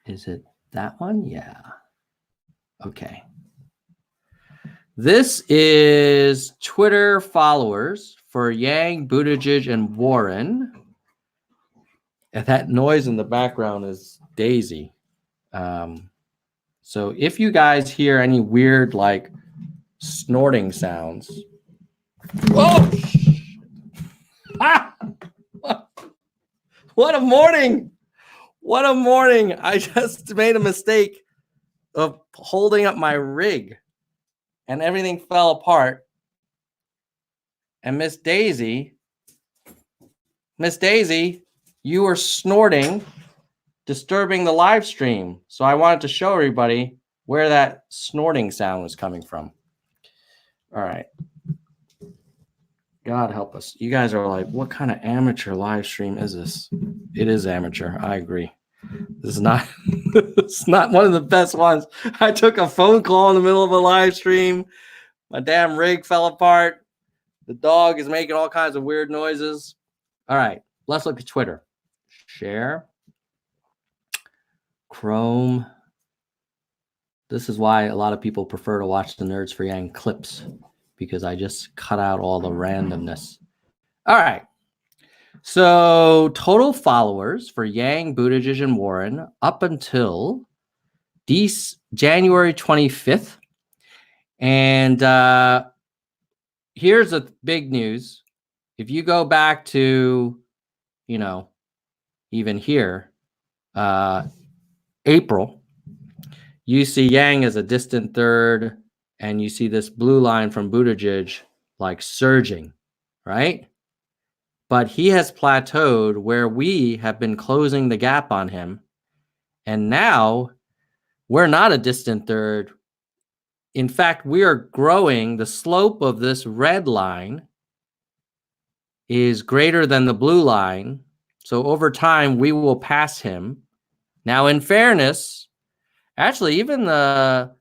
Is it that one? Yeah. Okay. This is Twitter followers for Yang, Buttigieg, and Warren. And that noise in the background is Daisy. So if you guys hear any weird, like, snorting sounds. Oh! Ah! What a morning! What a morning! I just made a mistake of holding up my rig, and everything fell apart. And Miss Daisy, you were snorting, disturbing the live stream. So I wanted to show everybody where that snorting sound was coming from. All right. God help us. You guys are like, what kind of amateur live stream is this? It is amateur. I agree. This is not, it's not one of the best ones. I took a phone call in the middle of a live stream. My damn rig fell apart. The dog is making all kinds of weird noises. All right, let's look at Twitter. Share. Chrome. This is why a lot of people prefer to watch the Nerds for Yang clips, because I just cut out all the randomness. All right. So total followers for Yang, Buttigieg, and Warren up until January 25th. And here's the big news. If you go back to, even here, April, you see Yang as a distant third, and you see this blue line from Buttigieg like surging, right? But he has plateaued where we have been closing the gap on him. And now we're not a distant third. In fact, we are growing. The slope of this red line is greater than the blue line. So over time, we will pass him. Now, in fairness, actually, even the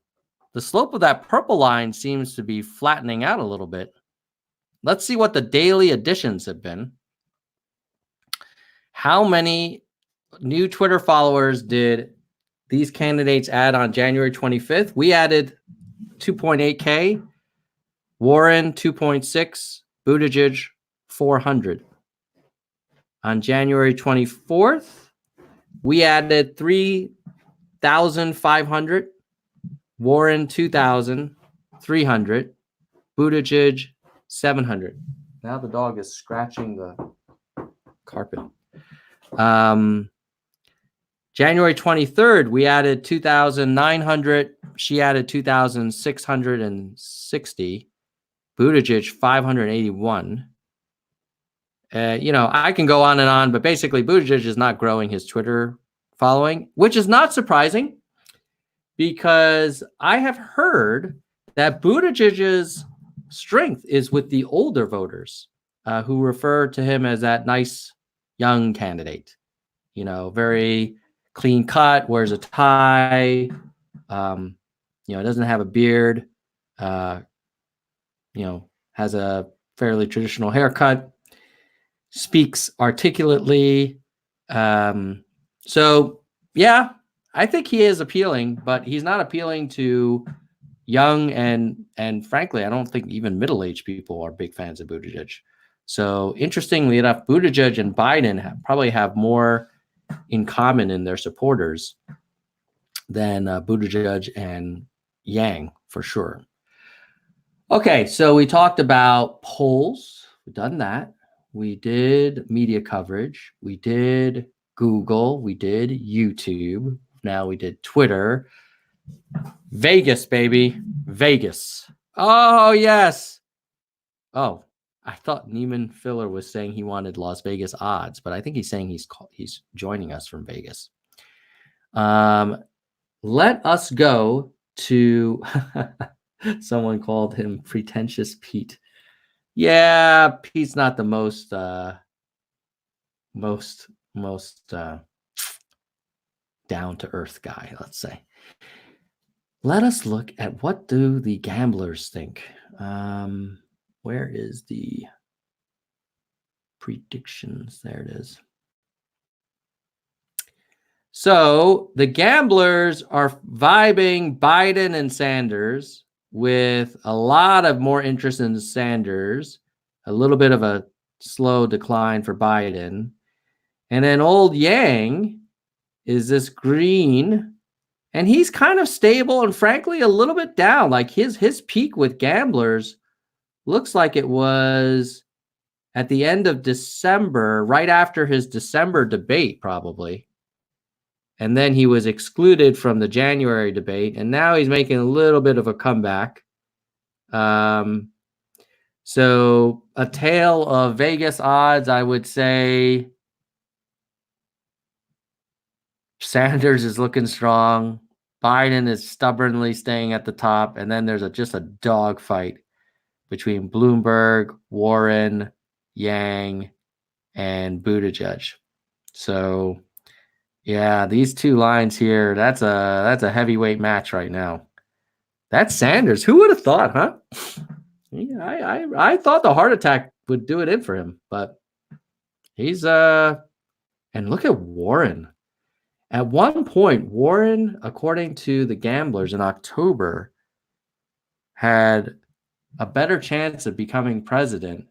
slope of that purple line seems to be flattening out a little bit. Let's see what the daily additions have been. How many new Twitter followers did these candidates add on January 25th? We added 2.8K, Warren 2.6, Buttigieg 400. On January 24th, we added 3,500, Warren 2,300, Buttigieg 700. Now the dog is scratching the carpet. January 23rd, we added 2,900. She added 2,660. Buttigieg 581. I can go on and on, but basically Buttigieg is not growing his Twitter following, which is not surprising because I have heard that Buttigieg's strength is with the older voters who refer to him as that nice young candidate, very clean cut, wears a tie, doesn't have a beard, has a fairly traditional haircut, speaks articulately. So yeah, I think he is appealing, but he's not appealing to young and frankly, I don't think even middle-aged people are big fans of Buttigieg. So interestingly enough, Buttigieg and Biden probably have more in common in their supporters than Buttigieg and Yang, for sure. Okay, so we talked about polls. We've done that. We did media coverage. We did Google. We did YouTube. Now we did Twitter. Vegas, baby. Vegas. Oh, yes. Oh, I thought Neiman Filler was saying he wanted Las Vegas odds, but I think he's saying he's joining us from Vegas. Let us go to someone called him Pretentious Pete. Yeah, Pete's not the most down to earth guy, let's say. Let us look at what do the gamblers think. Where is the predictions? There it is. So the gamblers are vibing Biden and Sanders with a lot of more interest in Sanders a little bit of a slow decline for Biden. And then old Yang is this green, and he's kind of stable and frankly a little bit down. Like his peak with gamblers looks like it was at the end of December, right after his December debate, probably. And then he was excluded from the January debate, and now he's making a little bit of a comeback. So a tale of Vegas odds, I would say Sanders is looking strong. Biden is stubbornly staying at the top. And then there's just a dogfight between Bloomberg, Warren, Yang, and Buttigieg. So yeah, these two lines here, that's a heavyweight match right now. That's Sanders. Who would have thought, huh? Yeah, I thought the heart attack would do it in for him, but he's and look at Warren. At one point, Warren, according to the gamblers in October, had a better chance of becoming president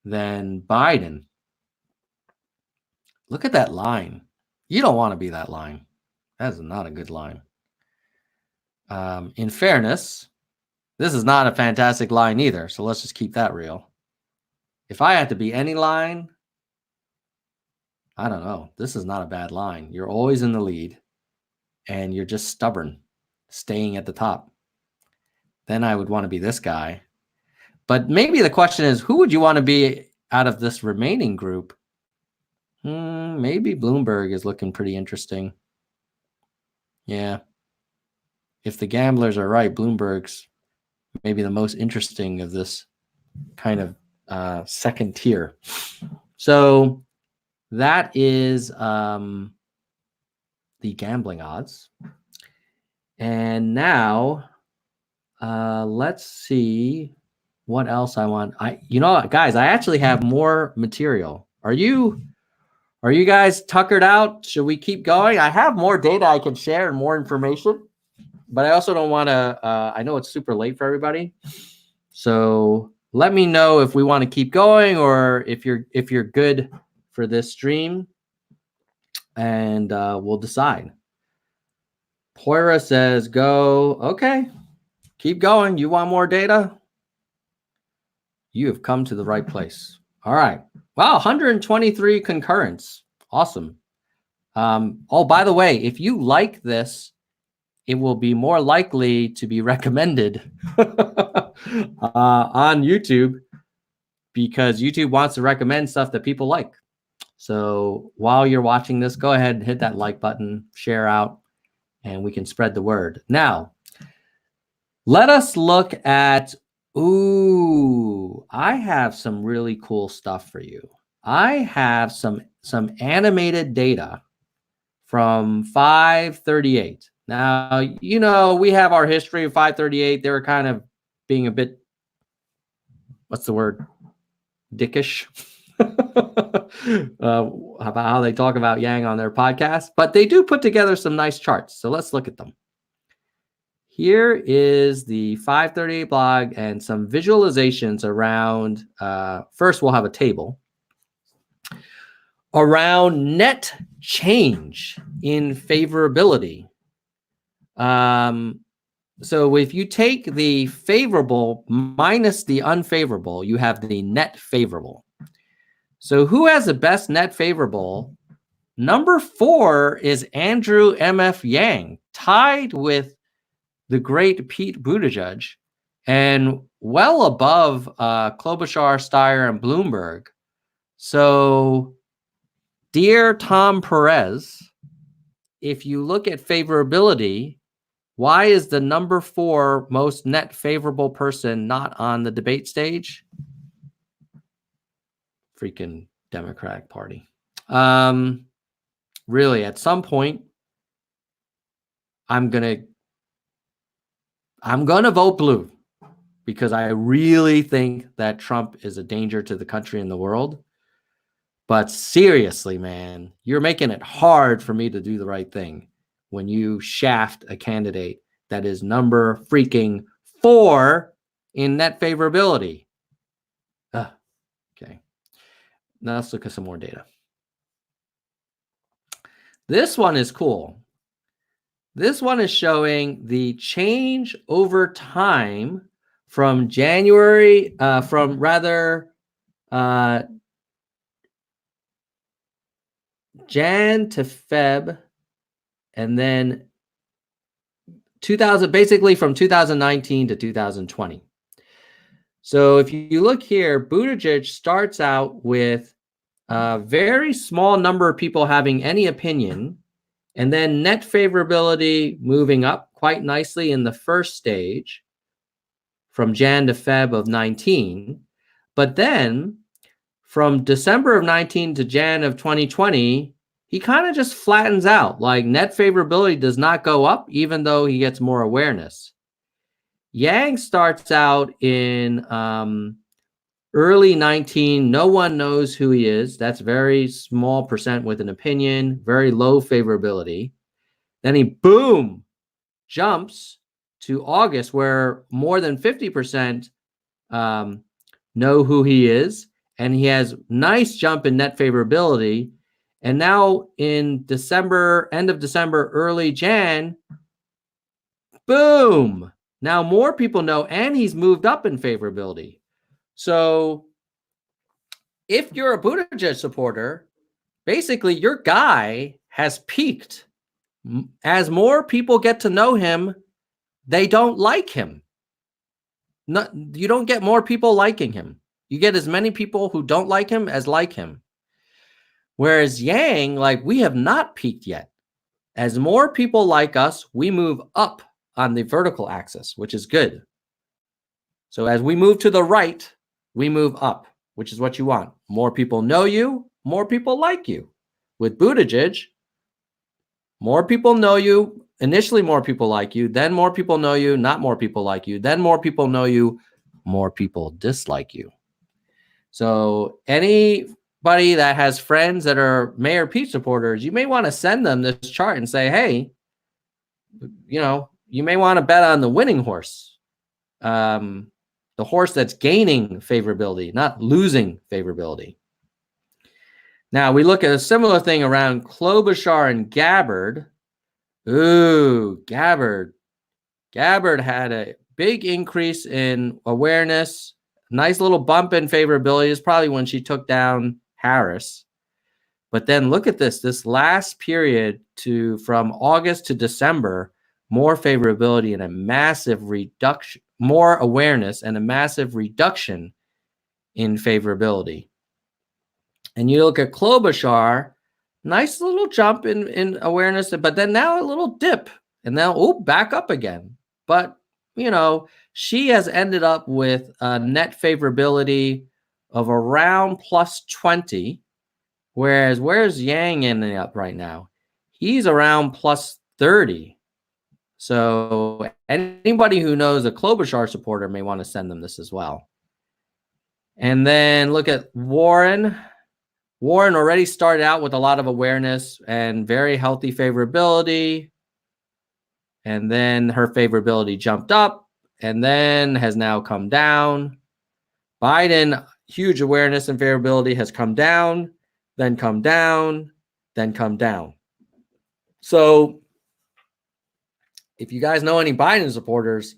than Biden. Look at that line. You don't want to be that line. That is not a good line. In fairness, this is not a fantastic line either, so let's just keep that real. If I had to be any line, I don't know. This is not a bad line. You're always in the lead, and you're just stubborn, staying at the top. Then I would want to be this guy. But maybe the question is, who would you want to be out of this remaining group? Maybe Bloomberg is looking pretty interesting. Yeah. If the gamblers are right, Bloomberg's maybe the most interesting of this kind of second tier. So that is the gambling odds. And now let's see what else I want. Guys, I actually have more material. Are you guys tuckered out? Should we keep going? I have more data I can share and more information, but I also don't want to, I know it's super late for everybody. So let me know if we want to keep going or if you're good for this stream, and we'll decide. Poira says go. Okay, keep going. You want more data? You have come to the right place. All right. Wow, 123 concurrents. Awesome. Oh, by the way, if you like this, it will be more likely to be recommended on YouTube, because YouTube wants to recommend stuff that people like. So while you're watching this, go ahead and hit that like button, share out, and we can spread the word. Now, let us look at, I have some really cool stuff for you. I have some animated data from 538. Now, we have our history of 538. They were kind of being a bit, what's the word? Dickish. About how they talk about Yang on their podcast, but they do put together some nice charts. So let's look at them. Here is the 538 blog and some visualizations around, first we'll have a table around net change in favorability. So if you take the favorable minus the unfavorable, you have the net favorable. So who has the best net favorable? Number 4 is Andrew M.F. Yang, tied with the great Pete Buttigieg, and well above Klobuchar, Steyer, and Bloomberg. So, dear Tom Perez, if you look at favorability, why is the number 4 most net favorable person not on the debate stage? Freaking Democratic Party. Really, at some point, I'm gonna vote blue, because I really think that Trump is a danger to the country and the world. But seriously, man, you're making it hard for me to do the right thing when you shaft a candidate that is number freaking 4 in net favorability. Now let's look at some more data. This one is cool. This one is showing the change over time from January, Jan to Feb, and then 2000, basically from 2019 to 2020. So if you look here, Buttigieg starts out with a very small number of people having any opinion, and then net favorability moving up quite nicely in the first stage from Jan to Feb of 19. But then from December of 19 to Jan of 2020, he kind of just flattens out. Like net favorability does not go up, even though he gets more awareness. Yang starts out in early 19. No one knows who he is. That's very small percent with an opinion, very low favorability. Then he, boom, jumps to August, where more than 50% know who he is. And he has nice jump in net favorability. And now in December, end of December, early Jan, boom. Now more people know, and he's moved up in favorability. So if you're a Buttigieg supporter, basically your guy has peaked. As more people get to know him, they don't like him. You don't get more people liking him. You get as many people who don't like him as like him. Whereas Yang, like, we have not peaked yet. As more people like us, we move up on the vertical axis, which is good. So as we move to the right, we move up, which is what you want. More people know you, more people like you. With Buttigieg, more people know you, initially more people like you, then more people know you, not more people like you, then more people know you, more people dislike you. So anybody that has friends that are Mayor Pete supporters, you may want to send them this chart and say, hey, you know, you may want to bet on the winning horse, the horse that's gaining favorability, not losing favorability. Now we look at a similar thing around Klobuchar and Gabbard. Ooh, Gabbard. Gabbard had a big increase in awareness. Nice little bump in favorability is probably when she took down Harris. But then look at this last period from August to December, more favorability and a massive reduction, more awareness and a massive reduction in favorability. And you look at Klobuchar, nice little jump in awareness, but then now a little dip and now, back up again. But, you know, she has ended up with a net favorability of around plus 20, whereas where's Yang ending up right now? He's around plus 30. So anybody who knows a Klobuchar supporter may want to send them this as well. And then look at Warren. Warren already started out with a lot of awareness and very healthy favorability. And then her favorability jumped up and then has now come down. Biden, huge awareness and favorability, has come down, then come down, then come down. So if you guys know any Biden supporters,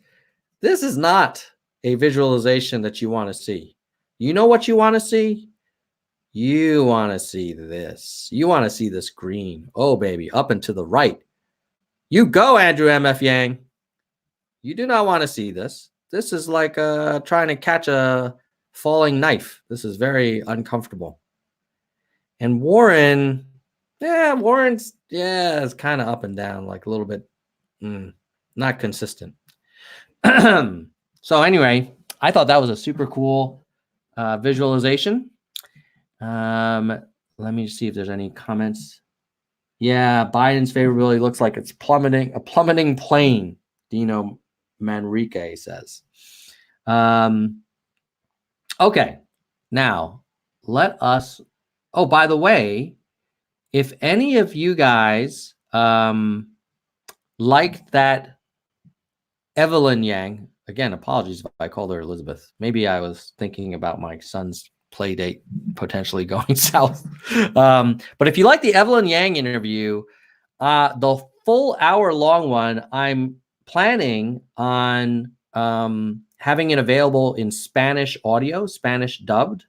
this is not a visualization that you want to see. You know what you want to see? You want to see this. You want to see this green. Oh, baby, up and to the right. You go, Andrew MF Yang. You do not want to see this. This is like trying to catch a falling knife. This is very uncomfortable. And Warren, Warren's, it's kind of up and down, like a little bit, not consistent. So anyway, I thought that was a super cool visualization. Let me see if there's any comments. Yeah, Biden's favorability looks like it's plummeting, a plummeting plane, Dino Manrique says. Okay, now let us, by the way, if any of you guys liked that Evelyn Yang, again, apologies if I called her Elizabeth. Maybe I was thinking about my son's play date potentially going south. But if you like the Evelyn Yang interview, the full hour-long one, I'm planning on having it available in Spanish audio, Spanish dubbed.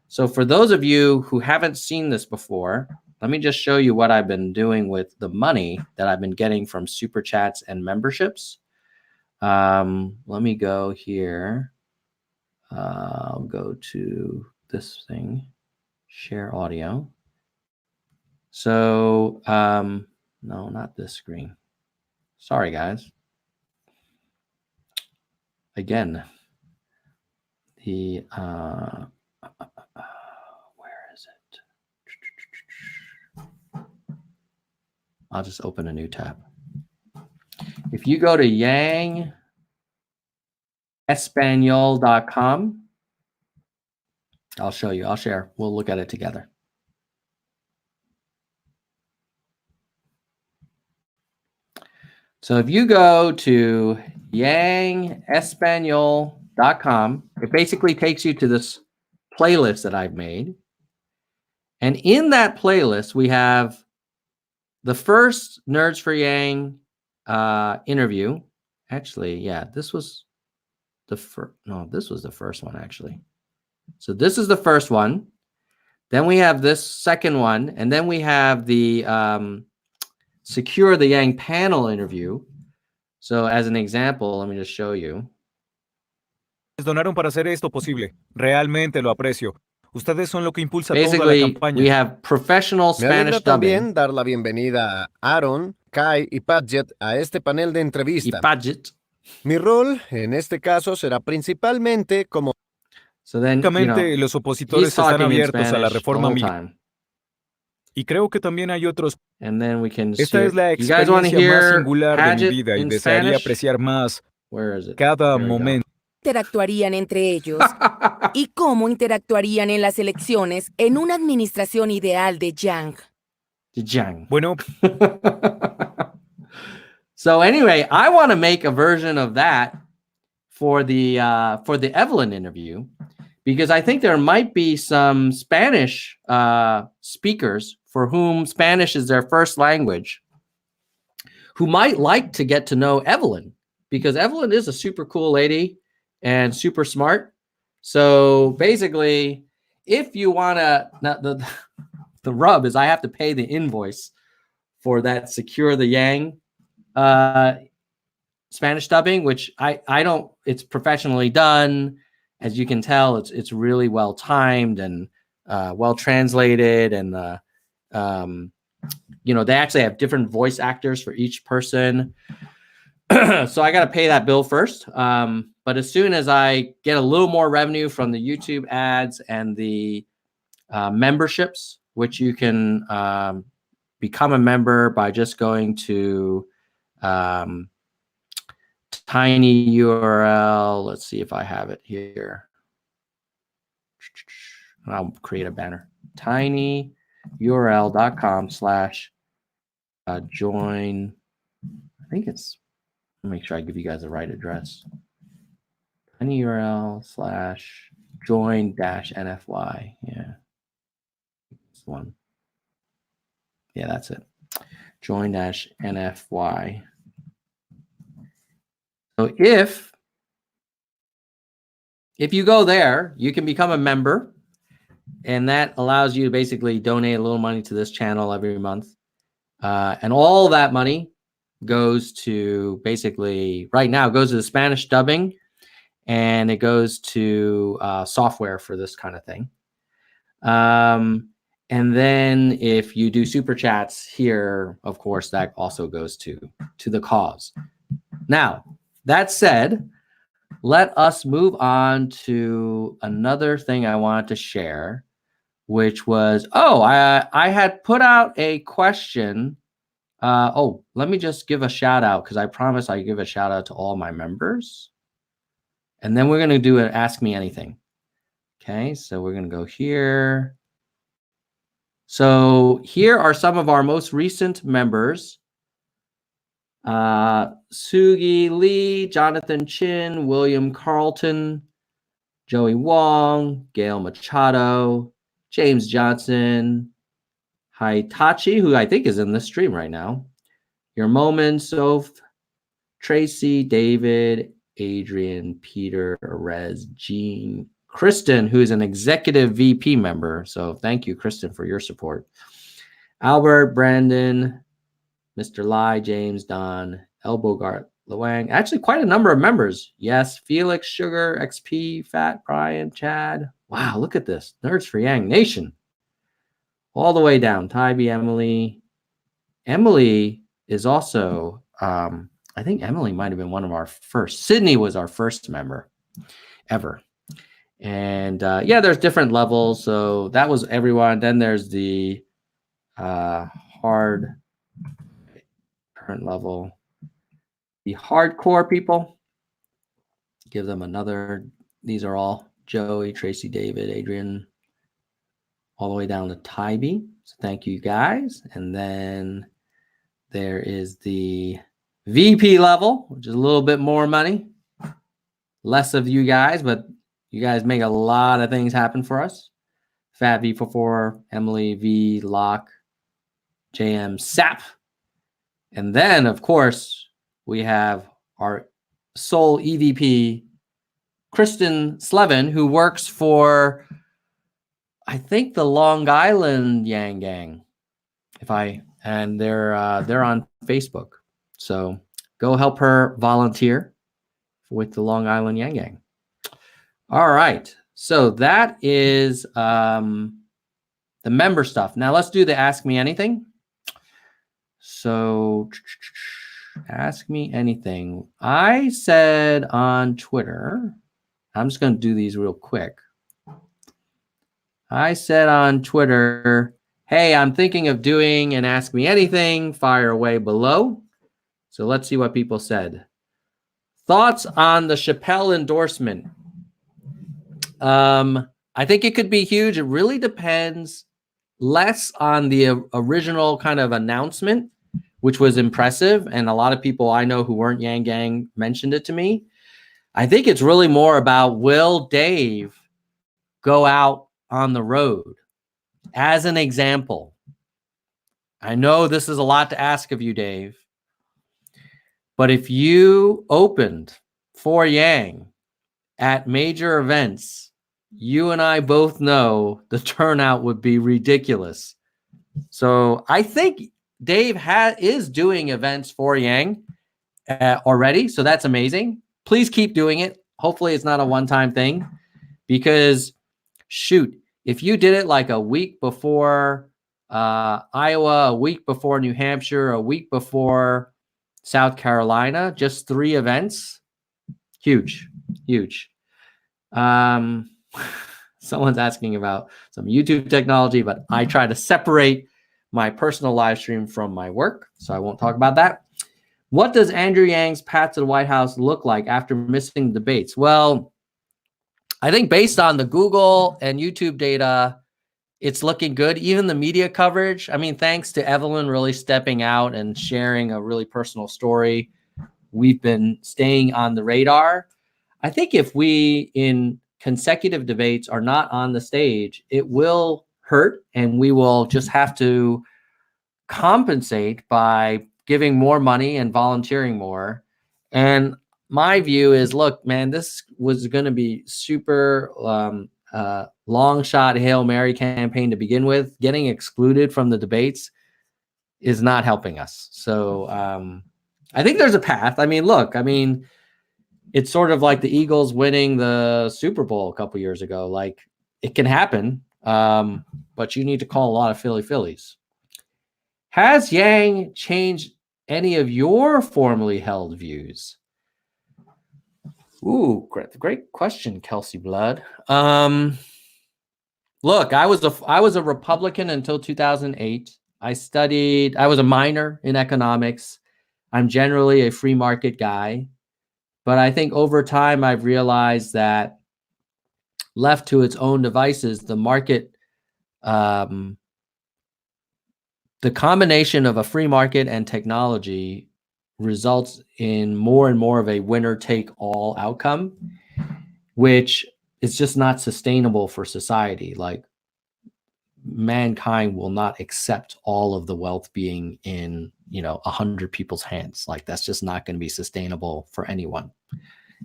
So for those of you who haven't seen this before, let me just show you what I've been doing with the money that I've been getting from Super Chats and memberships. Let me go here. I'll go to this thing, share audio. So, no, not this screen. Sorry, guys. Again, the, where is it? I'll just open a new tab. If you go to Yang2020.com, I'll show you. I'll share. We'll look at it together. So if you go to Yang2020.com, it basically takes you to this playlist that I've made. And in that playlist, we have the first Nerds for Yang interview. Actually, yeah, this was the first. No, this was the first one, actually. So this is the first one. Then we have this second one. And then we have the Secure the Yang panel interview. So as an example, let me just show you. Donaron para hacer esto posible. Realmente lo aprecio. Ustedes son lo que impulsa toda la Basically, campaña. we have professional Me alegra Spanish dubbing. también dar la bienvenida a Aaron, Kai y Padgett a este panel de Y entrevista. budget. Mi rol, en este caso, será principalmente como... So then, Básicamente, los he's opositores están talking in abiertos a la Spanish the reforma whole migratoria. time. Y creo que también hay otros. And then we can Esta es la you guys want to experiencia más hear singular de mi Padgett vida y in desearía Spanish? apreciar más Where is it? cada There we go. momento. Interactuarían entre ellos y cómo interactuarían en las elecciones en una administración ideal de Yang. The Yang. Bueno, So anyway, I want to make a version of that for the Evelyn interview, because I think there might be some Spanish speakers for whom Spanish is their first language, who might like to get to know Evelyn, because Evelyn is a super cool lady and super smart. So basically, if you want to, the rub is I have to pay the invoice for that Secure the Yang Spanish dubbing, which I don't, it's professionally done. As you can tell, it's really well timed and well translated. And, they actually have different voice actors for each person. So I got to pay that bill first. But as soon as I get a little more revenue from the YouTube ads and the memberships, which you can become a member by just going to tiny URL. Let's see if I have it here. I'll create a banner. tinyurl.com/join. I think it's, let me make sure I give you guys the right address. tinyurl/join-nfy. Yeah. This one. Yeah, that's it. Join-nfy. So if you go there, you can become a member, and that allows you to basically donate a little money to this channel every month. And all that money goes to basically, right now, goes to the Spanish dubbing, and it goes to software for this kind of thing. And then if you do super chats here, of course, that also goes to the cause. Now, that said, let us move on to another thing I wanted to share, which was, I had put out a question. Let me just give a shout out, because I promise I give a shout out to all my members. And then we're going to do an Ask Me Anything. Okay, so we're going to go here. So here are some of our most recent members. Sugi Lee, Jonathan Chin, William Carlton, Joey Wong, Gail Machado, James Johnson, Haitachi, who I think is in the stream right now, Your Moment, Soph, Tracy, David, Adrian, Peter, Rez, Jean, Kristen, who's an executive VP member. So thank you, Kristen, for your support. Albert, Brandon, Mr. Lai, James, Don, El Bogart, Luang. Actually, quite a number of members. Yes, Felix, Sugar, XP, Fat, Brian, Chad. Wow, look at this. Nerds for Yang Nation. All the way down. Tybee, Emily. Emily is also, I think Emily might have been one of our first. Sydney was our first member ever. And yeah, there's different levels. So that was everyone. Then there's the hard current level. The hardcore people, give them another. These are all Joey, Tracy, David, Adrian, all the way down to Tybee. So thank you guys. And then there is the VP level, which is a little bit more money. Less of you guys, but you guys make a lot of things happen for us. Fat V44, Emily V, Locke, JM Sap. And then, of course, we have our sole EVP, Kristen Slevin, who works for, I think, the Long Island Yang Gang. And they're on Facebook. So go help her volunteer with the Long Island Yang Gang. All right. So that is the member stuff. Now let's do the Ask Me Anything. So ask me anything. I said on Twitter, I'm just going to do these real quick. I said on Twitter, hey, I'm thinking of doing an Ask Me Anything. Fire away below. So let's see what people said. Thoughts on the Chappelle endorsement? I think it could be huge. It really depends less on the original kind of announcement, which was impressive. And a lot of people I know who weren't Yang Gang mentioned it to me. I think it's really more about, will Dave go out on the road? As an example, I know this is a lot to ask of you, Dave, but if you opened for Yang at major events, you and I both know the turnout would be ridiculous. So I think Dave is doing events for Yang already. So that's amazing. Please keep doing it. Hopefully it's not a one-time thing, because shoot, if you did it like a week before Iowa, a week before New Hampshire, a week before South Carolina, just 3 events, huge, huge. Someone's asking about some YouTube technology, but I try to separate my personal live stream from my work, so I won't talk about that. What does Andrew Yang's path to the White House look like after missing the debates? Well, I think based on the Google and YouTube data, it's looking good. Even the media coverage, I mean, thanks to Evelyn really stepping out and sharing a really personal story, we've been staying on the radar. I think if we in consecutive debates are not on the stage, it will hurt, and we will just have to compensate by giving more money and volunteering more. And my view is, look, man, this was going to be super long shot Hail Mary campaign to begin with. Getting excluded from the debates is not helping us. So I think there's a path. I mean, look, it's sort of like the Eagles winning the Super Bowl a couple years ago. Like, it can happen, but you need to call a lot of Phillies. Has Yang changed any of your formerly held views? Ooh, great question, Kelsey Blood. Look, I was a Republican until 2008. I was a minor in economics. I'm generally a free market guy. But I think over time, I've realized that left to its own devices, the market, the combination of a free market and technology results in more and more of a winner take all outcome, which it's just not sustainable for society. Like, mankind will not accept all of the wealth being in 100 people's hands. Like, that's just not going to be sustainable for anyone.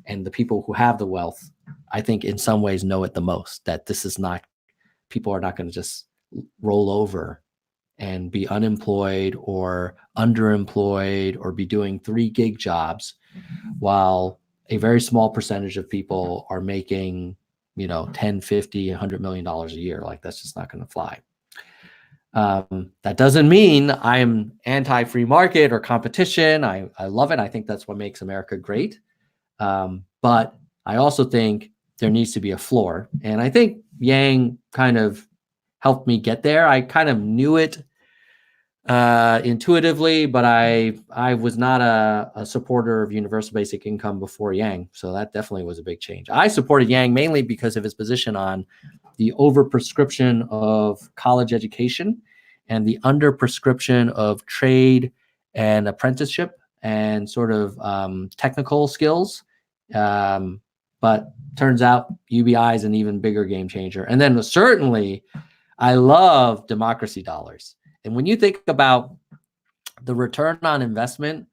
And the people who have the wealth, I think in some ways know it the most, that this is not, people are not going to just roll over and be unemployed or underemployed or be doing 3-gig jobs while a very small percentage of people are making 10, 50, $100 million a year. Like, that's just not going to fly. That doesn't mean I'm anti-free market or competition. I love it. I think that's what makes America great. But I also think there needs to be a floor. And I think Yang kind of helped me get there. I kind of knew it intuitively, but I was not a supporter of universal basic income before Yang. So that definitely was a big change. I supported Yang mainly because of his position on the overprescription of college education and the underprescription of trade and apprenticeship and sort of technical skills. But turns out UBI is an even bigger game changer. And then certainly I love democracy dollars. And when you think about the return on investment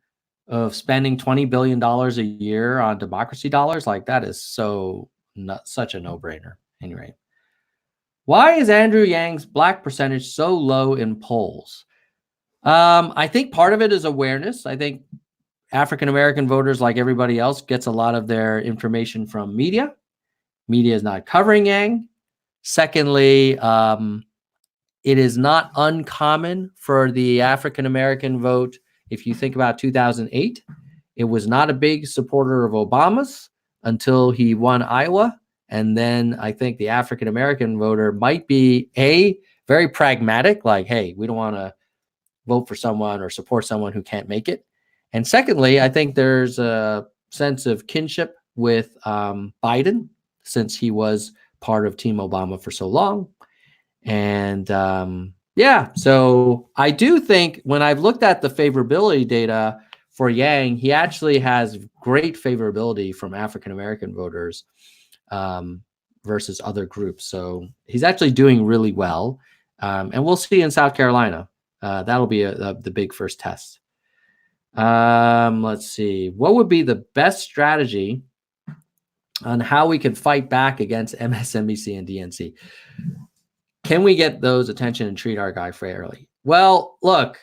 of spending $20 billion a year on democracy dollars, like, that is such a no-brainer. Anyway, why is Andrew Yang's black percentage so low in polls? I think part of it is awareness. I think African-American voters, like everybody else, gets a lot of their information from media. Media is not covering Yang. Secondly, it is not uncommon for the African-American vote. If you think about 2008, it was not a big supporter of Obama's until he won Iowa. And then I think the African-American voter might be very pragmatic, like, hey, we don't want to vote for someone or support someone who can't make it. And secondly, I think there's a sense of kinship with Biden, since he was part of Team Obama for so long. And so I do think when I've looked at the favorability data for Yang, he actually has great favorability from African-American voters versus other groups. So he's actually doing really well. And we'll see in South Carolina. That'll be the big first test. Let's see. What would be the best strategy on how we could fight back against MSNBC and DNC? Can we get those attention and treat our guy fairly? Well, look,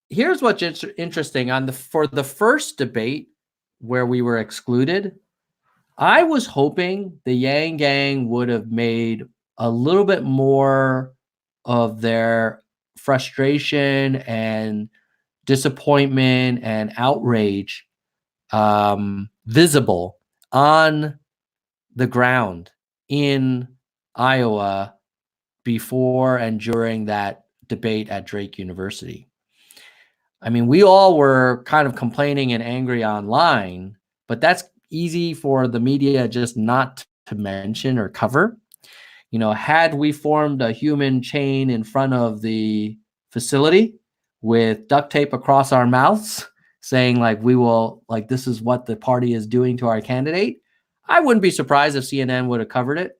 here's what's interesting. For the first debate where we were excluded, I was hoping the Yang Gang would have made a little bit more of their frustration and disappointment and outrage visible on the ground in Iowa before and during that debate at Drake University. I mean, we all were kind of complaining and angry online, but that's easy for the media just not to mention or cover. Had we formed a human chain in front of the facility with duct tape across our mouths saying, like, this is what the party is doing to our candidate, I wouldn't be surprised if CNN would have covered it.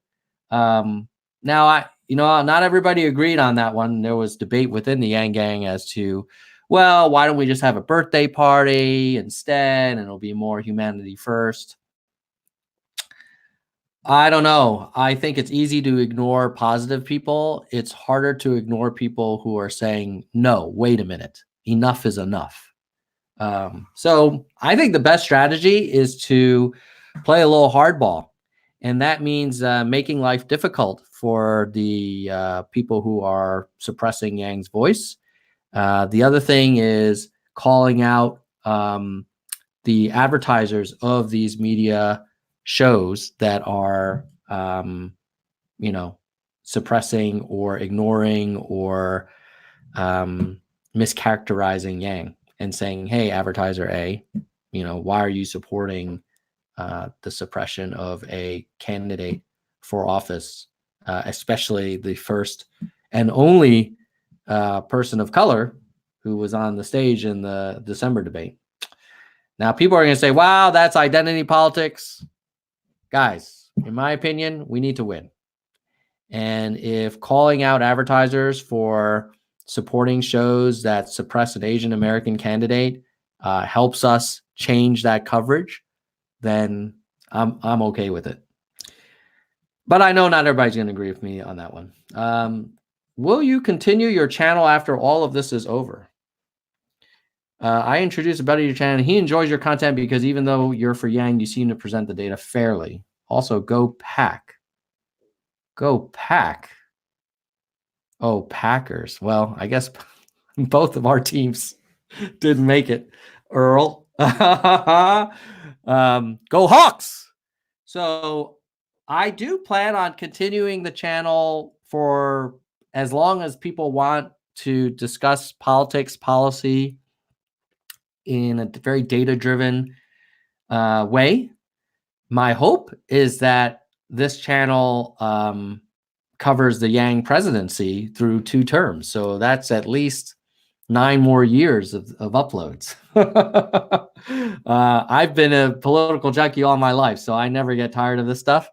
Now, not everybody agreed on that one. There was debate within the Yang Gang as to, well, why don't we just have a birthday party instead, and it'll be more humanity first. I don't know. I think it's easy to ignore positive people. It's harder to ignore people who are saying, no, wait a minute, enough is enough. So I think the best strategy is to play a little hardball. And that means making life difficult for the people who are suppressing Yang's voice. The other thing is calling out the advertisers of these media shows that are, suppressing or ignoring or mischaracterizing Yang and saying, hey, advertiser A, why are you supporting the suppression of a candidate for office, especially the first and only person of color who was on the stage in the December debate. Now, people are going to say, wow, that's identity politics. Guys, In my opinion, we need to win. And if calling out advertisers for supporting shows that suppress an Asian American candidate helps us change that coverage, then I'm okay with it. But I know not everybody's going to agree with me on that one. Will you continue your channel after all of this is over? I introduced a better to your channel. He enjoys your content because even though you're for Yang, you seem to present the data fairly. Also, go Pack. Go Pack. Oh, Packers. Well, I guess both of our teams didn't make it, Earl. Go Hawks. So I do plan on continuing the channel for as long as people want to discuss politics, policy in a very data-driven way. My hope is that this channel covers the Yang presidency through 2 terms. So that's at least 9 more years of uploads. I've been a political junkie all my life, so I never get tired of this stuff.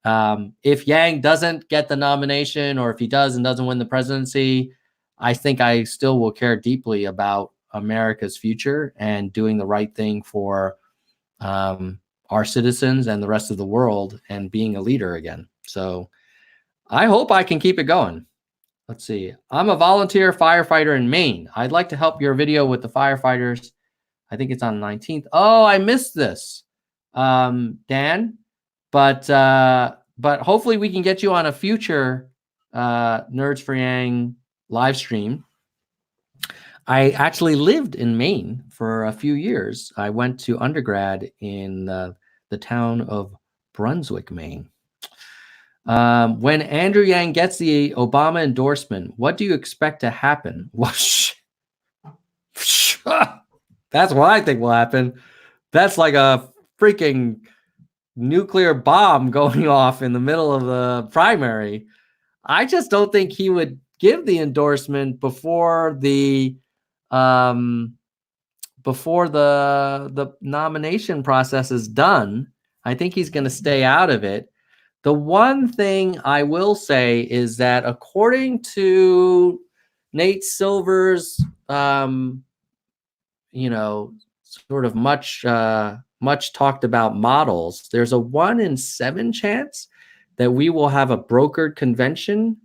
If Yang doesn't get the nomination, or if he does and doesn't win the presidency, I think I still will care deeply about America's future and doing the right thing for our citizens and the rest of the world and being a leader again. So I hope I can keep it going. Let's see. I'm a volunteer firefighter in Maine. I'd like to help your video with the firefighters. I think it's on the 19th. Oh, I missed this, Dan. But hopefully we can get you on a future Nerds for Yang live stream. I actually lived in Maine for a few years. I went to undergrad in the town of Brunswick, Maine. When Andrew Yang gets the Obama endorsement, what do you expect to happen? That's what I think will happen. That's like a freaking nuclear bomb going off in the middle of the primary. I just don't think he would give the endorsement before the nomination process is done. I think he's going to stay out of it. The one thing I will say is that according to Nate Silver's, sort of much talked about models, there's a 1 in 7 chance that we will have a brokered convention.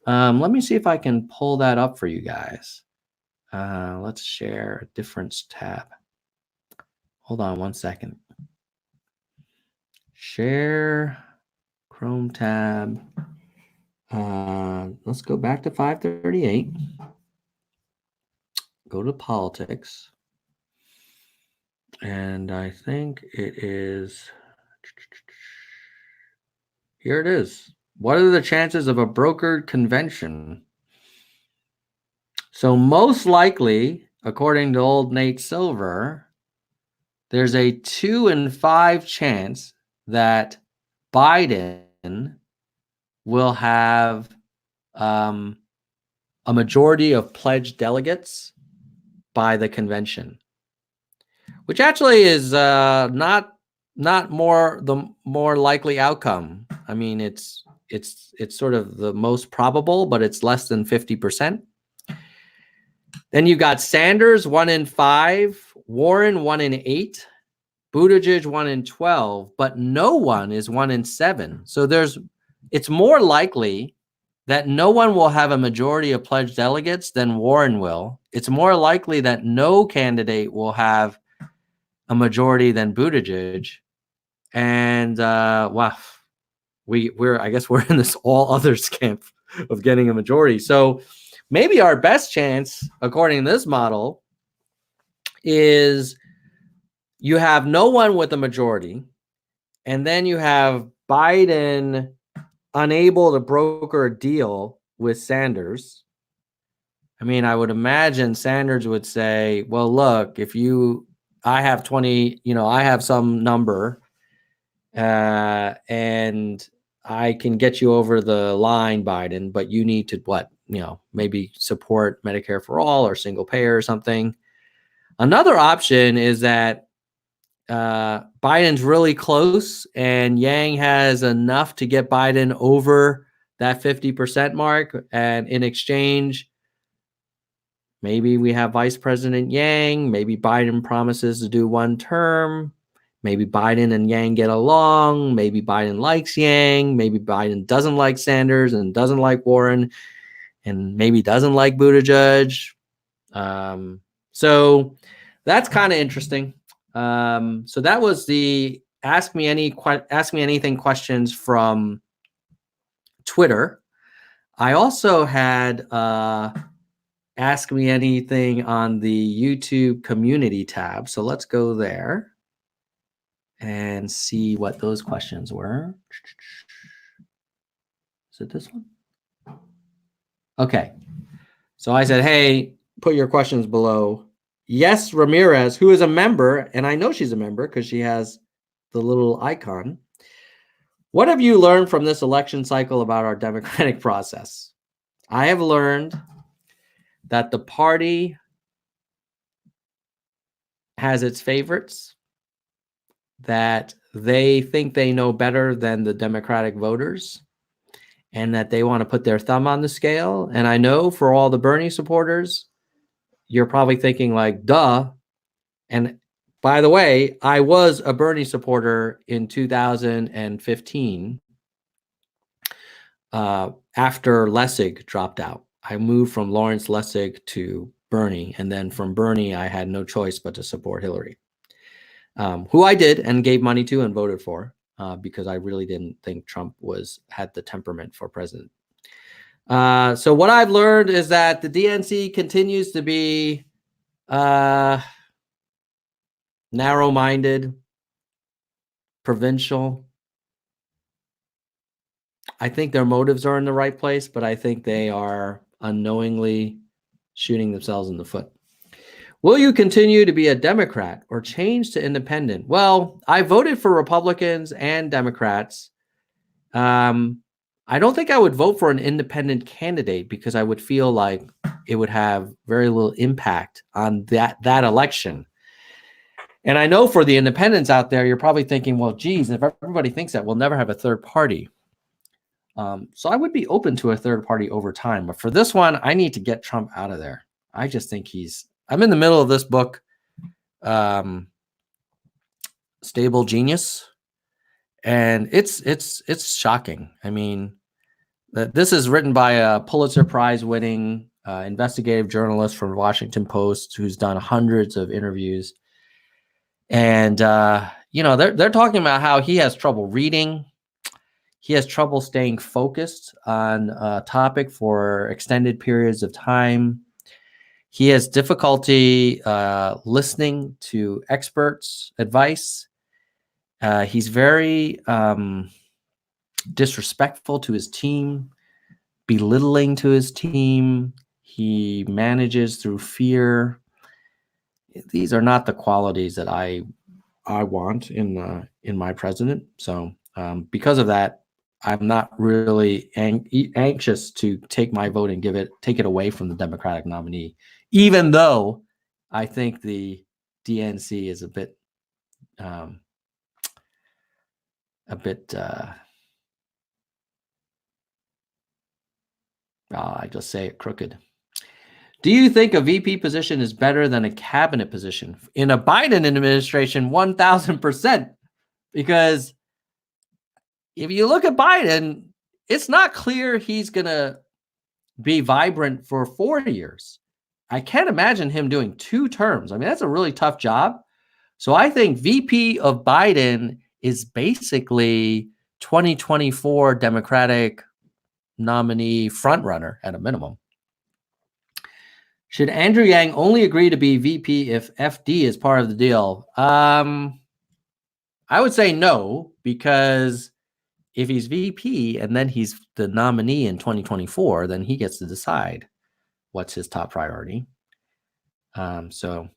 Let me see if I can pull that up for you guys. Let's share a difference tab. Hold on 1 second. Share Chrome tab. Let's go back to 538. Go to politics. And I think it is, here it is. What are the chances of a brokered convention? So most likely, according to old Nate Silver, there's a 2 in 5 chance that Biden will have a majority of pledged delegates by the convention, which actually is not the more likely outcome. I mean, it's sort of the most probable, but it's less than 50%. Then you got Sanders 1 in 5, Warren 1 in 8, Buttigieg 1 in 12, but no one is 1 in 7. So it's more likely that no one will have a majority of pledged delegates than Warren will. It's more likely that no candidate will have a majority than Buttigieg. And wow, I guess we're in this all others camp of getting a majority. So maybe our best chance, according to this model, is you have no one with a majority, and then you have Biden unable to broker a deal with Sanders. I mean, I would imagine Sanders would say, well, look, I have 20, I have some number, and I can get you over the line, Biden, but you need to maybe support Medicare for all or single payer or something. Another option is that Biden's really close, and Yang has enough to get Biden over that 50% mark. And in exchange, maybe we have Vice President Yang. Maybe Biden promises to do one term. Maybe Biden and Yang get along. Maybe Biden likes Yang. Maybe Biden doesn't like Sanders and doesn't like Warren, and maybe doesn't like Buttigieg. So that's kind of interesting. So that was the ask me anything questions from Twitter. I also had ask me anything on the YouTube community tab. So let's go there and see what those questions were. Is it this one? Okay. So I said, hey, put your questions below. Yes, Ramirez, who is a member, and I know she's a member because she has the little icon. What have you learned from this election cycle about our democratic process? I have learned that the party has its favorites, that they think they know better than the Democratic voters, and that they want to put their thumb on the scale. And I know for all the Bernie supporters, you're probably thinking like, duh. And by the way, I was a Bernie supporter in 2015 after Lessig dropped out. I moved from Lawrence Lessig to Bernie. And then from Bernie, I had no choice but to support Hillary, who I did and gave money to and voted for because I really didn't think Trump had the temperament for president. So what I've learned is that the DNC continues to be narrow-minded, provincial. I think their motives are in the right place, but I think they are unknowingly shooting themselves in the foot. Will you continue to be a Democrat or change to independent? Well, I voted for Republicans and Democrats. I don't think I would vote for an independent candidate because I would feel like it would have very little impact on that election. And I know for the independents out there, you're probably thinking, well, geez, if everybody thinks that, we'll never have a third party. So I would be open to a third party over time. But for this one, I need to get Trump out of there. I just think I'm in the middle of this book, Stable Genius. And it's shocking. I mean, this is written by a Pulitzer Prize winning investigative journalist from Washington Post who's done hundreds of interviews. And, they're talking about how he has trouble reading. He has trouble staying focused on a topic for extended periods of time. He has difficulty listening to experts' advice. He's very disrespectful to his team, belittling to his team. He manages through fear. These are not the qualities that I want in my president. So because of that, I'm not really anxious to take my vote and take it away from the Democratic nominee, even though I think the DNC is a bit I just say it crooked. Do you think a VP position is better than a cabinet position? In a Biden administration, 1,000%. Because if you look at Biden, it's not clear he's going to be vibrant for 4 years. I can't imagine him doing 2 terms. I mean, that's a really tough job. So I think VP of Biden is basically 2024 Democratic nominee frontrunner at a minimum. Should Andrew Yang only agree to be VP if FD is part of the deal? I would say no, because if he's VP and then he's the nominee in 2024, then he gets to decide what's his top priority. So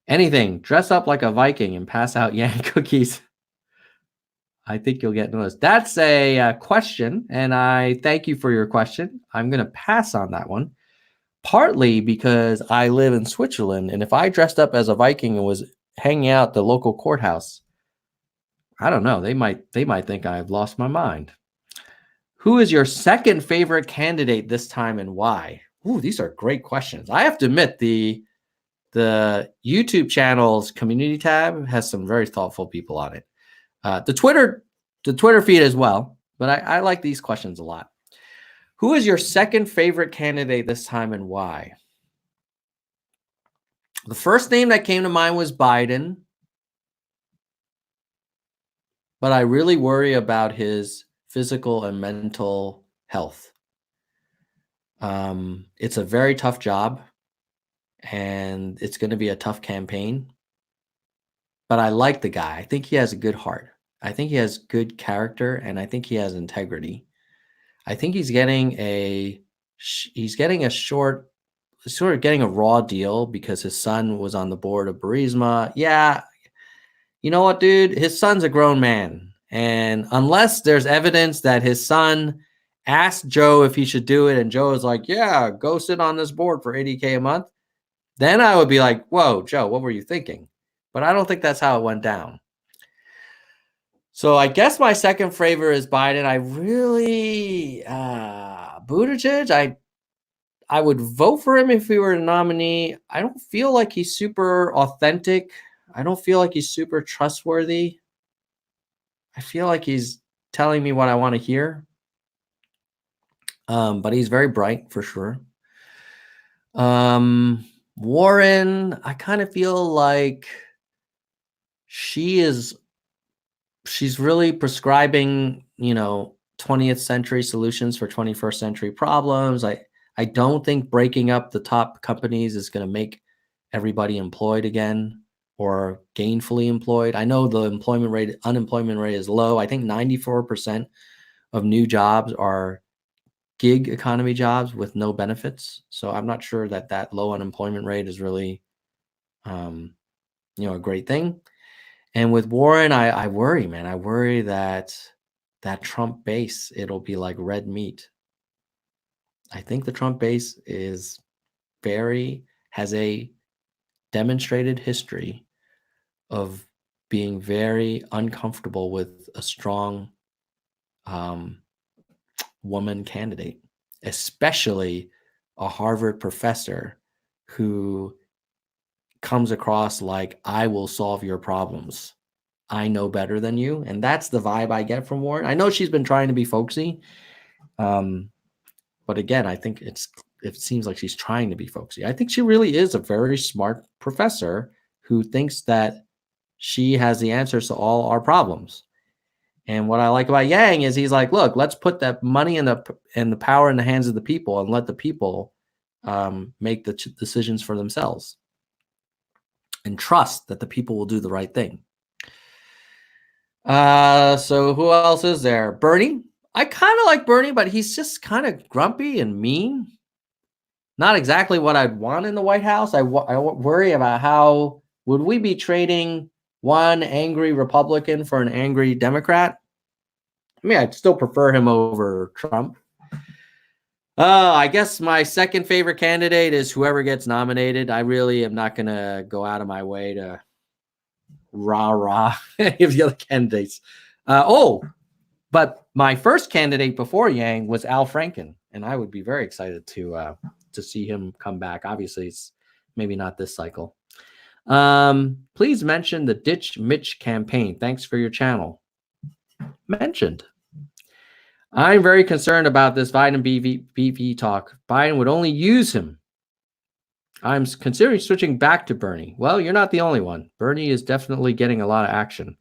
anything, dress up like a Viking and pass out Yang cookies. I think you'll get noticed. That's a question, and I thank you for your question. I'm going to pass on that one. Partly because I live in Switzerland, and if I dressed up as a Viking and was hanging out at the local courthouse. I don't know. They might think I've lost my mind. Who is your second favorite candidate this time and why? Ooh, these are great questions. I have to admit the YouTube channel's community tab has some very thoughtful people on it. The Twitter feed as well, but I like these questions a lot. Who is your second favorite candidate this time and why? The first name that came to mind was Biden, but I really worry about his physical and mental health. It's a very tough job, and it's going to be a tough campaign. But I like the guy. I think he has a good heart. I think he has good character, and I think he has integrity. I think he's getting a sort of getting a raw deal because his son was on the board of Burisma. Yeah, you know what, dude? His son's a grown man. And unless there's evidence that his son asked Joe if he should do it, and Joe is like, yeah, go sit on this board for $80K a month, then I would be like, whoa, Joe, what were you thinking? But I don't think that's how it went down. So I guess my second favorite is Biden. I really, Buttigieg, I would vote for him if he were a nominee. I don't feel like he's super authentic. I don't feel like he's super trustworthy. I feel like he's telling me what I want to hear. But he's very bright for sure. Warren, I kind of feel like she's really prescribing, 20th century solutions for 21st century problems. I don't think breaking up the top companies is going to make everybody employed again or gainfully employed. I know the unemployment rate is low. I think 94% of new jobs are gig economy jobs with no benefits. So I'm not sure that low unemployment rate is really, a great thing. And with Warren, I worry, man. I worry that Trump base, it'll be like red meat. I think the Trump base has a demonstrated history of being very uncomfortable with a strong woman candidate, especially a Harvard professor who comes across like, I will solve your problems. I know better than you. And that's the vibe I get from Warren. I know she's been trying to be folksy. But again, I think it seems like she's trying to be folksy. I think she really is a very smart professor who thinks that she has the answers to all our problems. And what I like about Yang is he's like, look, let's put that money and the power in the hands of the people and let the people make the decisions for themselves and trust that the people will do the right thing. So who else is there? Bernie. I kind of like Bernie, but he's just kind of grumpy and mean. Not exactly what I'd want in the White House. I worry about how would we be trading one angry Republican for an angry Democrat? I mean, I'd still prefer him over Trump. I guess my second favorite candidate is whoever gets nominated. I really am not going to go out of my way to rah any of the other candidates. But my first candidate before Yang was Al Franken, and I would be very excited to see him come back. Obviously, it's maybe not this cycle. Please mention the Ditch Mitch campaign. Thanks for your channel. Mentioned. I'm very concerned about this Biden BV talk. Biden would only use him. I'm considering switching back to Bernie. Well, you're not the only one. Bernie is definitely getting a lot of action.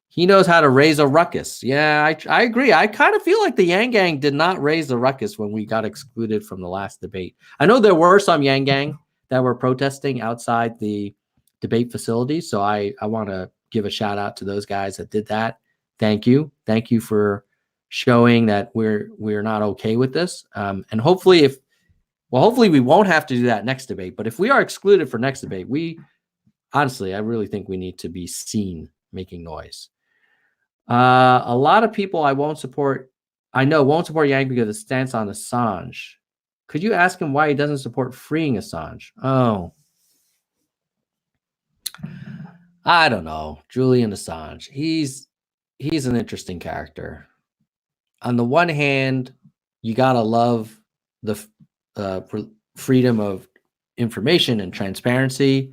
He knows how to raise a ruckus. Yeah, I agree. I kind of feel like the Yang Gang did not raise the ruckus when we got excluded from the last debate. I know there were some Yang Gang that were protesting outside the debate facility. So I want to give a shout out to those guys that did that. Thank you. Thank you for showing that we're not okay with this. And hopefully we won't have to do that next debate. But if we are excluded for next debate, honestly, I really think we need to be seen making noise. A lot of people won't support Yang because of the stance on Assange. Could you ask him why he doesn't support freeing Assange? Oh. I don't know. Julian Assange. He's an interesting character. On the one hand, you gotta love the freedom of information and transparency.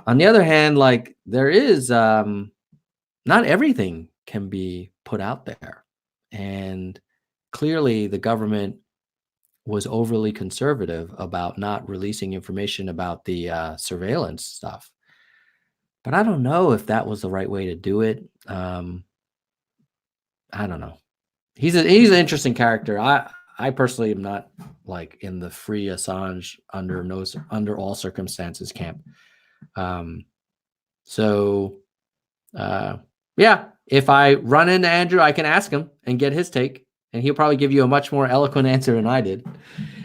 On the other hand, like there is not everything can be put out there, and clearly the government was overly conservative about not releasing information about the surveillance stuff. But I don't know if that was the right way to do it. I don't know. He's an interesting character. I personally am not like in the free Assange under all circumstances camp. Yeah, if I run into Andrew, I can ask him and get his take, and he'll probably give you a much more eloquent answer than I did.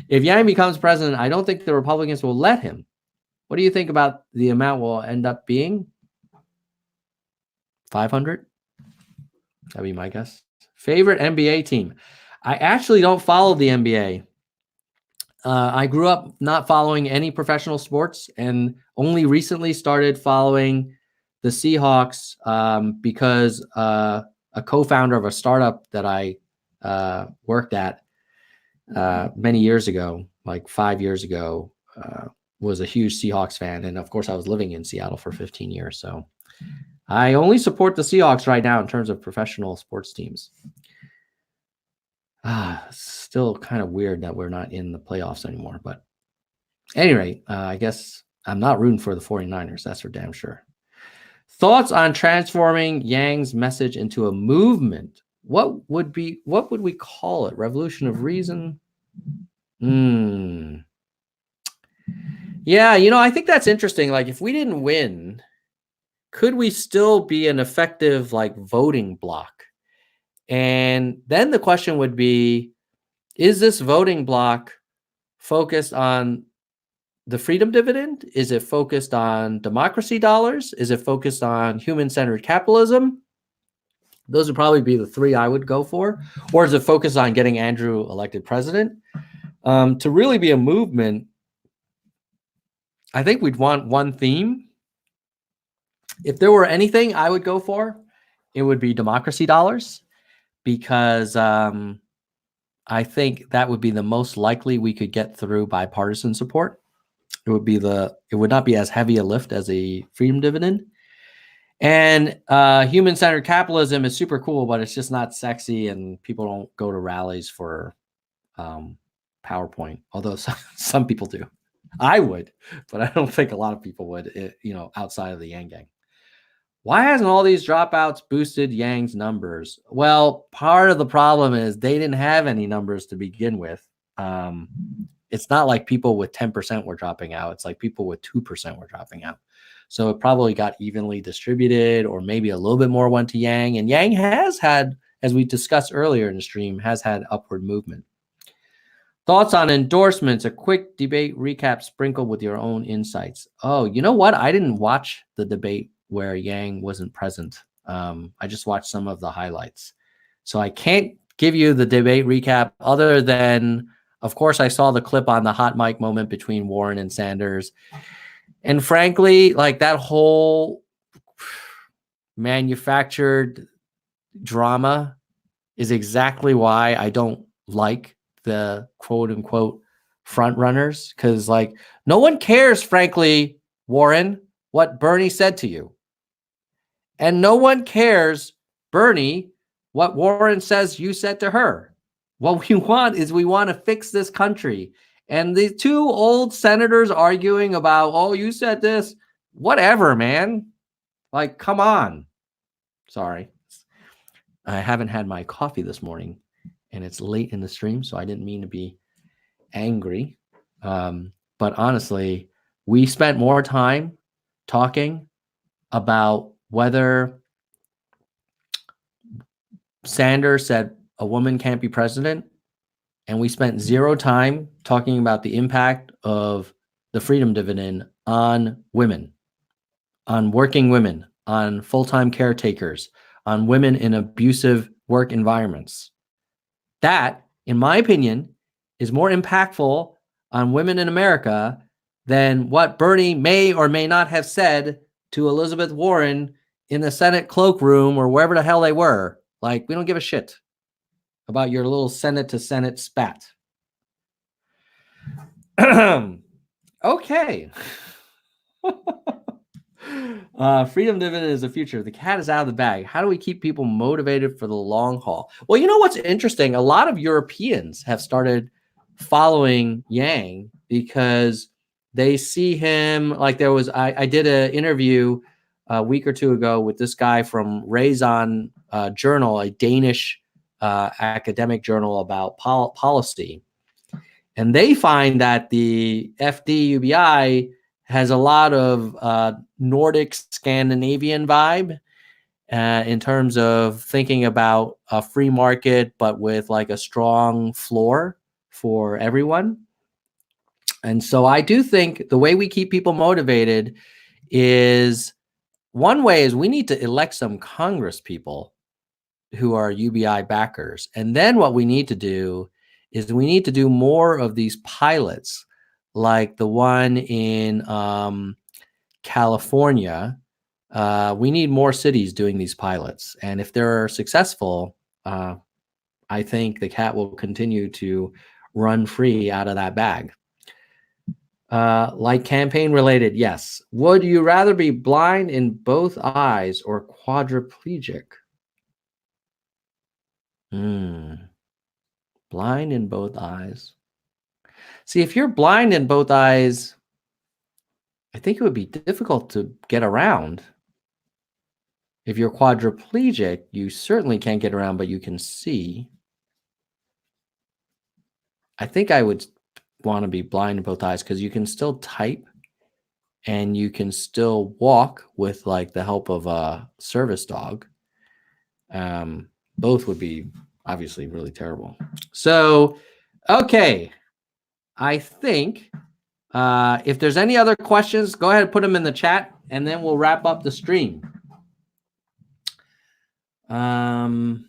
If Yang becomes president, I don't think the Republicans will let him. What do you think about the amount will end up being? 500? That'd be my guess. Favorite NBA team? I actually don't follow the NBA. I grew up not following any professional sports and only recently started following the Seahawks because a co-founder of a startup that I worked at many years ago, like 5 years ago, was a huge Seahawks fan. And of course, I was living in Seattle for 15 years. So I only support the Seahawks right now in terms of professional sports teams. Still kind of weird that we're not in the playoffs anymore. But at any rate, I guess I'm not rooting for the 49ers. That's for damn sure. Thoughts on transforming Yang's message into a movement? What would we call it? Revolution of reason? Yeah, I think that's interesting. Like, if we didn't win, could we still be an effective like voting bloc? And then the question would be, is this voting bloc focused on the freedom dividend? Is it focused on democracy dollars? Is it focused on human-centered capitalism? Those would probably be the three I would go for. Or is it focused on getting Andrew elected president? To really be a movement, I think we'd want one theme. If there were anything I would go for, it would be democracy dollars, because I think that would be the most likely we could get through bipartisan support. It would not be as heavy a lift as a freedom dividend. And human-centered capitalism is super cool, but it's just not sexy, and people don't go to rallies for PowerPoint, although some people do. I would, but I don't think a lot of people would, outside of the Yang gang. Why hasn't all these dropouts boosted Yang's numbers? Well, part of the problem is they didn't have any numbers to begin with. It's not like people with 10% were dropping out. It's like people with 2% were dropping out. So it probably got evenly distributed, or maybe a little bit more went to Yang. And Yang has had, as we discussed earlier in the stream, has had upward movement. Thoughts on endorsements, a quick debate recap sprinkled with your own insights. Oh, you know what? I didn't watch the debate where Yang wasn't present. I just watched some of the highlights. So I can't give you the debate recap other than, of course, I saw the clip on the hot mic moment between Warren and Sanders. And frankly, like, that whole manufactured drama is exactly why I don't like the quote unquote front runners. Because, like, no one cares, frankly, Warren, what Bernie said to you. And no one cares, Bernie, what Warren says you said to her. What we want is we want to fix this country. And the two old senators arguing about, oh, you said this, whatever, man. Like, come on. Sorry. I haven't had my coffee this morning, and it's late in the stream, so I didn't mean to be angry. But honestly, we spent more time talking about whether Sanders said a woman can't be president, and we spent zero time talking about the impact of the freedom dividend on women, on working women, on full-time caretakers, on women in abusive work environments. That, in my opinion, is more impactful on women in America than what Bernie may or may not have said to Elizabeth Warren in the Senate cloakroom or wherever the hell they were. Like, we don't give a shit about your little Senate to Senate spat. Okay. Freedom dividend is the future. The cat is out of the bag. How do we keep people motivated for the long haul? Well, you know what's interesting? A lot of Europeans have started following Yang because they see him. Like, there was, I did an interview a week or two ago with this guy from Raison Journal, a Danish academic journal about policy. And they find that the FD UBI has a lot of Nordic Scandinavian vibe in terms of thinking about a free market, but with like a strong floor for everyone. And so I do think the way we keep people motivated is, one way is we need to elect some Congress people who are UBI backers. And then what we need to do is we need to do more of these pilots, like the one in California. We need more cities doing these pilots. And if they're successful, I think the cat will continue to run free out of that bag. Like campaign related, yes. Would you rather be blind in both eyes or quadriplegic? Blind in both eyes. See, if you're blind in both eyes, I think it would be difficult to get around. If you're quadriplegic, you certainly can't get around, but you can see. I think I would want to be blind in both eyes because you can still type and you can still walk with like the help of a service dog. Both would be obviously really terrible. So, okay. I think if there's any other questions, go ahead and put them in the chat and then we'll wrap up the stream. I'm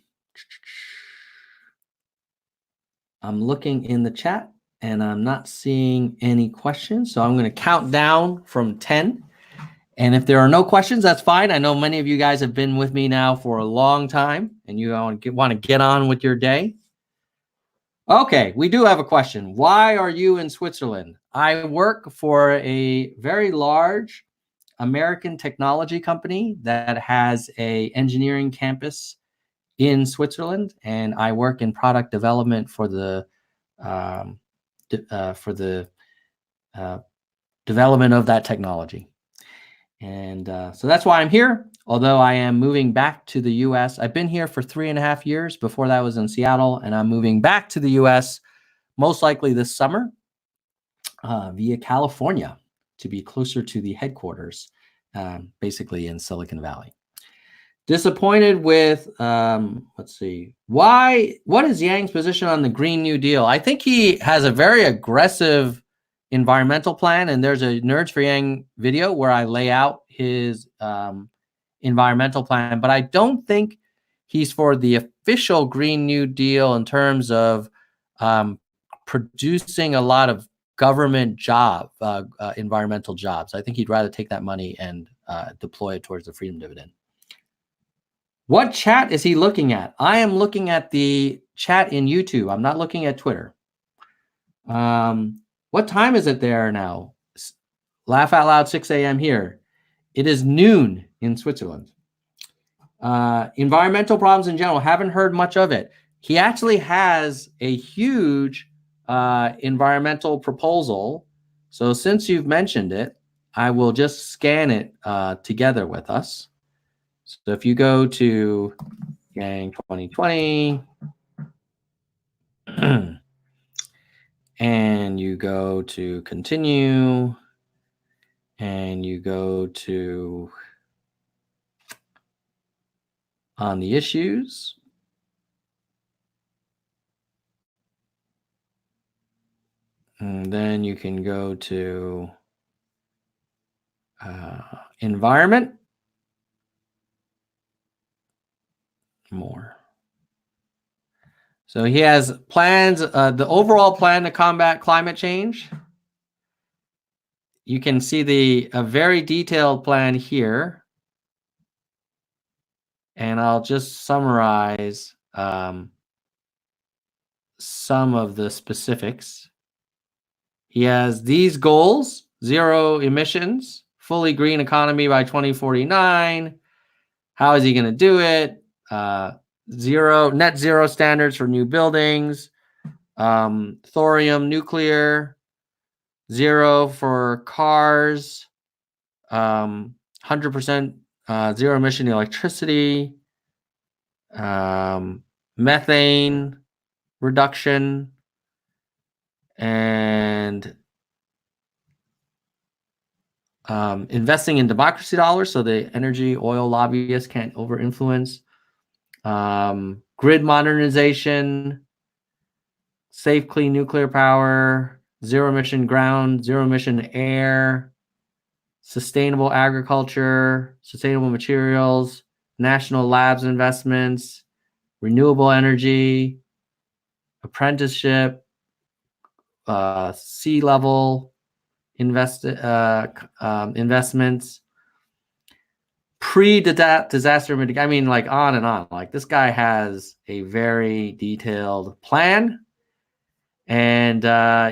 looking in the chat and I'm not seeing any questions. So I'm going to count down from 10. And if there are no questions, that's fine. I know many of you guys have been with me now for a long time and you want to get on with your day. Okay, we do have a question. Why are you in Switzerland? I work for a very large American technology company that has an engineering campus in Switzerland, and I work in product development for the development of that technology. And so that's why I'm here, although I am moving back to the US. I've been here for 3.5 years. Before that, I was in Seattle, and I'm moving back to the US most likely this summer via California to be closer to the headquarters, basically in Silicon Valley. Disappointed with, let's see, what is Yang's position on the Green New Deal? I think he has a very aggressive environmental plan, and there's a Nerds for Yang video where I lay out his environmental plan, but I don't think he's for the official Green New Deal in terms of producing a lot of government environmental jobs. I think he'd rather take that money and deploy it towards the freedom dividend. What chat is he looking at? I am looking at the chat in YouTube. I'm not looking at Twitter. What time is it there now? Laugh out loud, 6 a.m. here. It is noon in Switzerland. Environmental problems in general, haven't heard much of it. He actually has a huge environmental proposal. So since you've mentioned it, I will just scan it together with us. So if you go to Yang2020 and you go to continue and you go to on the issues, and then you can go to environment, more. So he has plans, the overall plan to combat climate change. you can see a very detailed plan here. And I'll just summarize some of the specifics. He has these goals: 0 emissions, fully green economy by 2049. How is he going to do it? Net zero standards for new buildings, thorium, nuclear, 0 for cars, 100% zero emission electricity, methane reduction, and investing in democracy dollars so the energy oil lobbyists can't over influence, grid modernization, safe clean nuclear power, zero emission ground, zero emission air, sustainable agriculture, sustainable materials, national labs investments, renewable energy, apprenticeship, sea level investments, pre-disaster mitigation. I mean, like on and on. Like this guy has a very detailed plan, and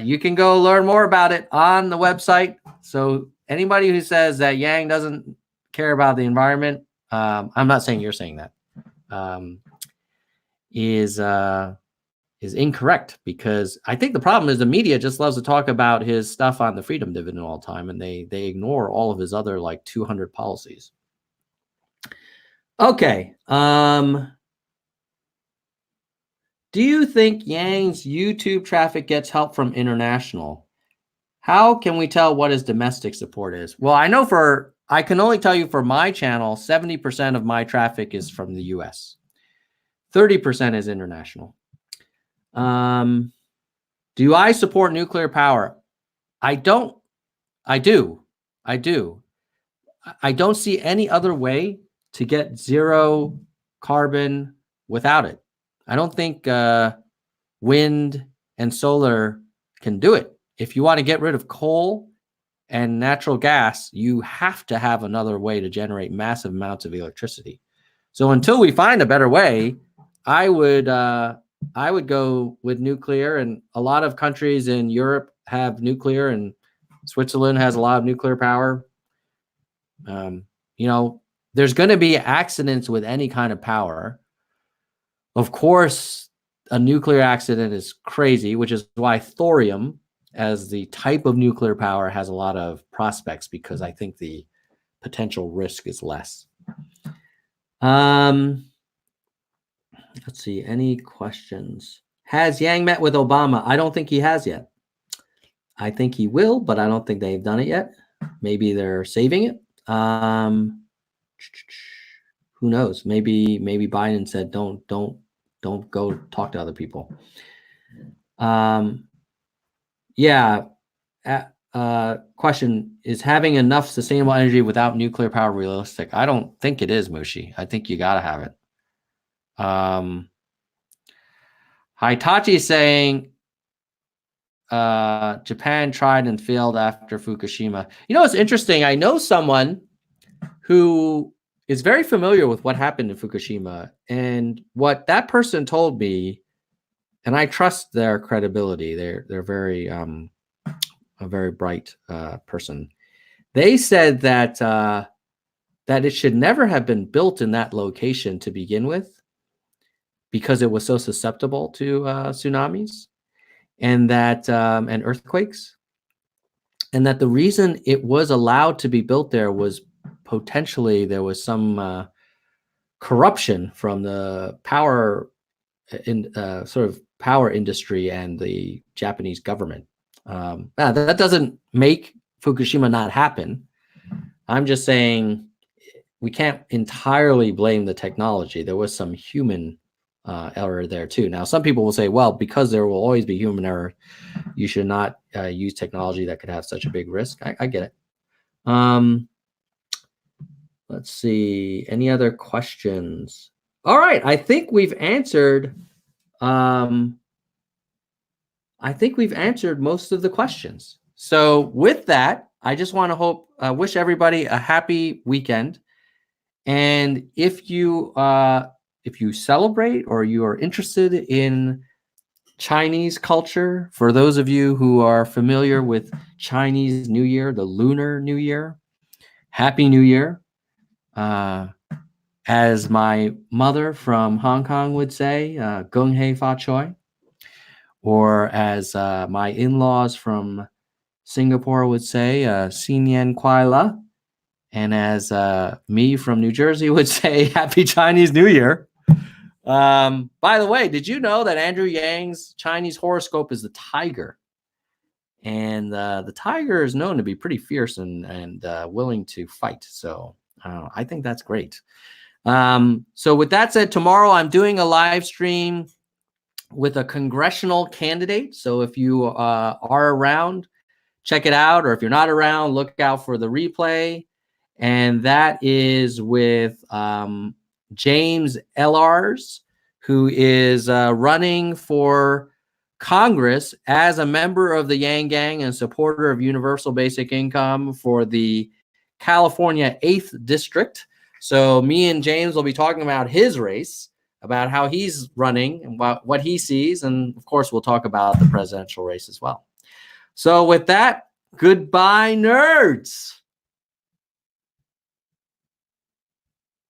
you can go learn more about it on the website. So anybody who says that Yang doesn't care about the environment, I'm not saying you're saying that, is incorrect, because I think the problem is the media just loves to talk about his stuff on the freedom dividend all the time, and they ignore all of his other like 200 policies. Okay. Do you think Yang's YouTube traffic gets help from international? How can we tell what his domestic support is? Well, I can only tell you for my channel, 70% of my traffic is from the US. 30% is international. Do I support nuclear power? I do. I don't see any other way to get zero carbon without it. I don't think wind and solar can do it. If you want to get rid of coal and natural gas, you have to have another way to generate massive amounts of electricity. So until we find a better way, I would go with nuclear, and a lot of countries in Europe have nuclear, and Switzerland has a lot of nuclear power. There's going to be accidents with any kind of power. Of course, a nuclear accident is crazy, which is why thorium as the type of nuclear power has a lot of prospects, because I think the potential risk is less. Let's see, any questions? Has Yang met with Obama? I don't think he has yet. I think he will, but I don't think they've done it yet. Maybe they're saving it. Who knows? Maybe Biden said don't go talk to other people. Question, is having enough sustainable energy without nuclear power realistic? I don't think it is, Mushi. I think you gotta have it. Hitachi saying Japan tried and failed after Fukushima. It's interesting. I know someone who is very familiar with what happened in Fukushima, and what that person told me, and I trust their credibility. They're very a very bright person. They said that it should never have been built in that location to begin with, because it was so susceptible to tsunamis and earthquakes, and that the reason it was allowed to be built there was potentially there was some corruption from the power industry and the Japanese government. That doesn't make Fukushima not happen. I'm just saying we can't entirely blame the technology. There was some human error there too. Now, some people will say, well, because there will always be human error, you should not use technology that could have such a big risk. I get it. Let's see, any other questions? All right, I think we've answered most of the questions. So with that, I just want to wish everybody a happy weekend. And if you celebrate or you are interested in Chinese culture, for those of you who are familiar with Chinese New Year, the Lunar New Year, Happy New Year. As my mother from Hong Kong would say, Gong Hei Fa Choi. Or as my in-laws from Singapore would say, Xin Yan Kuai La. And as me from New Jersey would say, Happy Chinese New Year. By the way, did you know that Andrew Yang's Chinese horoscope is the tiger? And the tiger is known to be pretty fierce and willing to fight. So I think that's great. So with that said, tomorrow I'm doing a live stream with a congressional candidate. So if you are around, check it out. Or if you're not around, look out for the replay. And that is with James Ellars, who is running for Congress as a member of the Yang Gang and supporter of universal basic income for the California 8th District. So me and James will be talking about his race, about how he's running and what he sees. And of course, we'll talk about the presidential race as well. So with that, goodbye, nerds.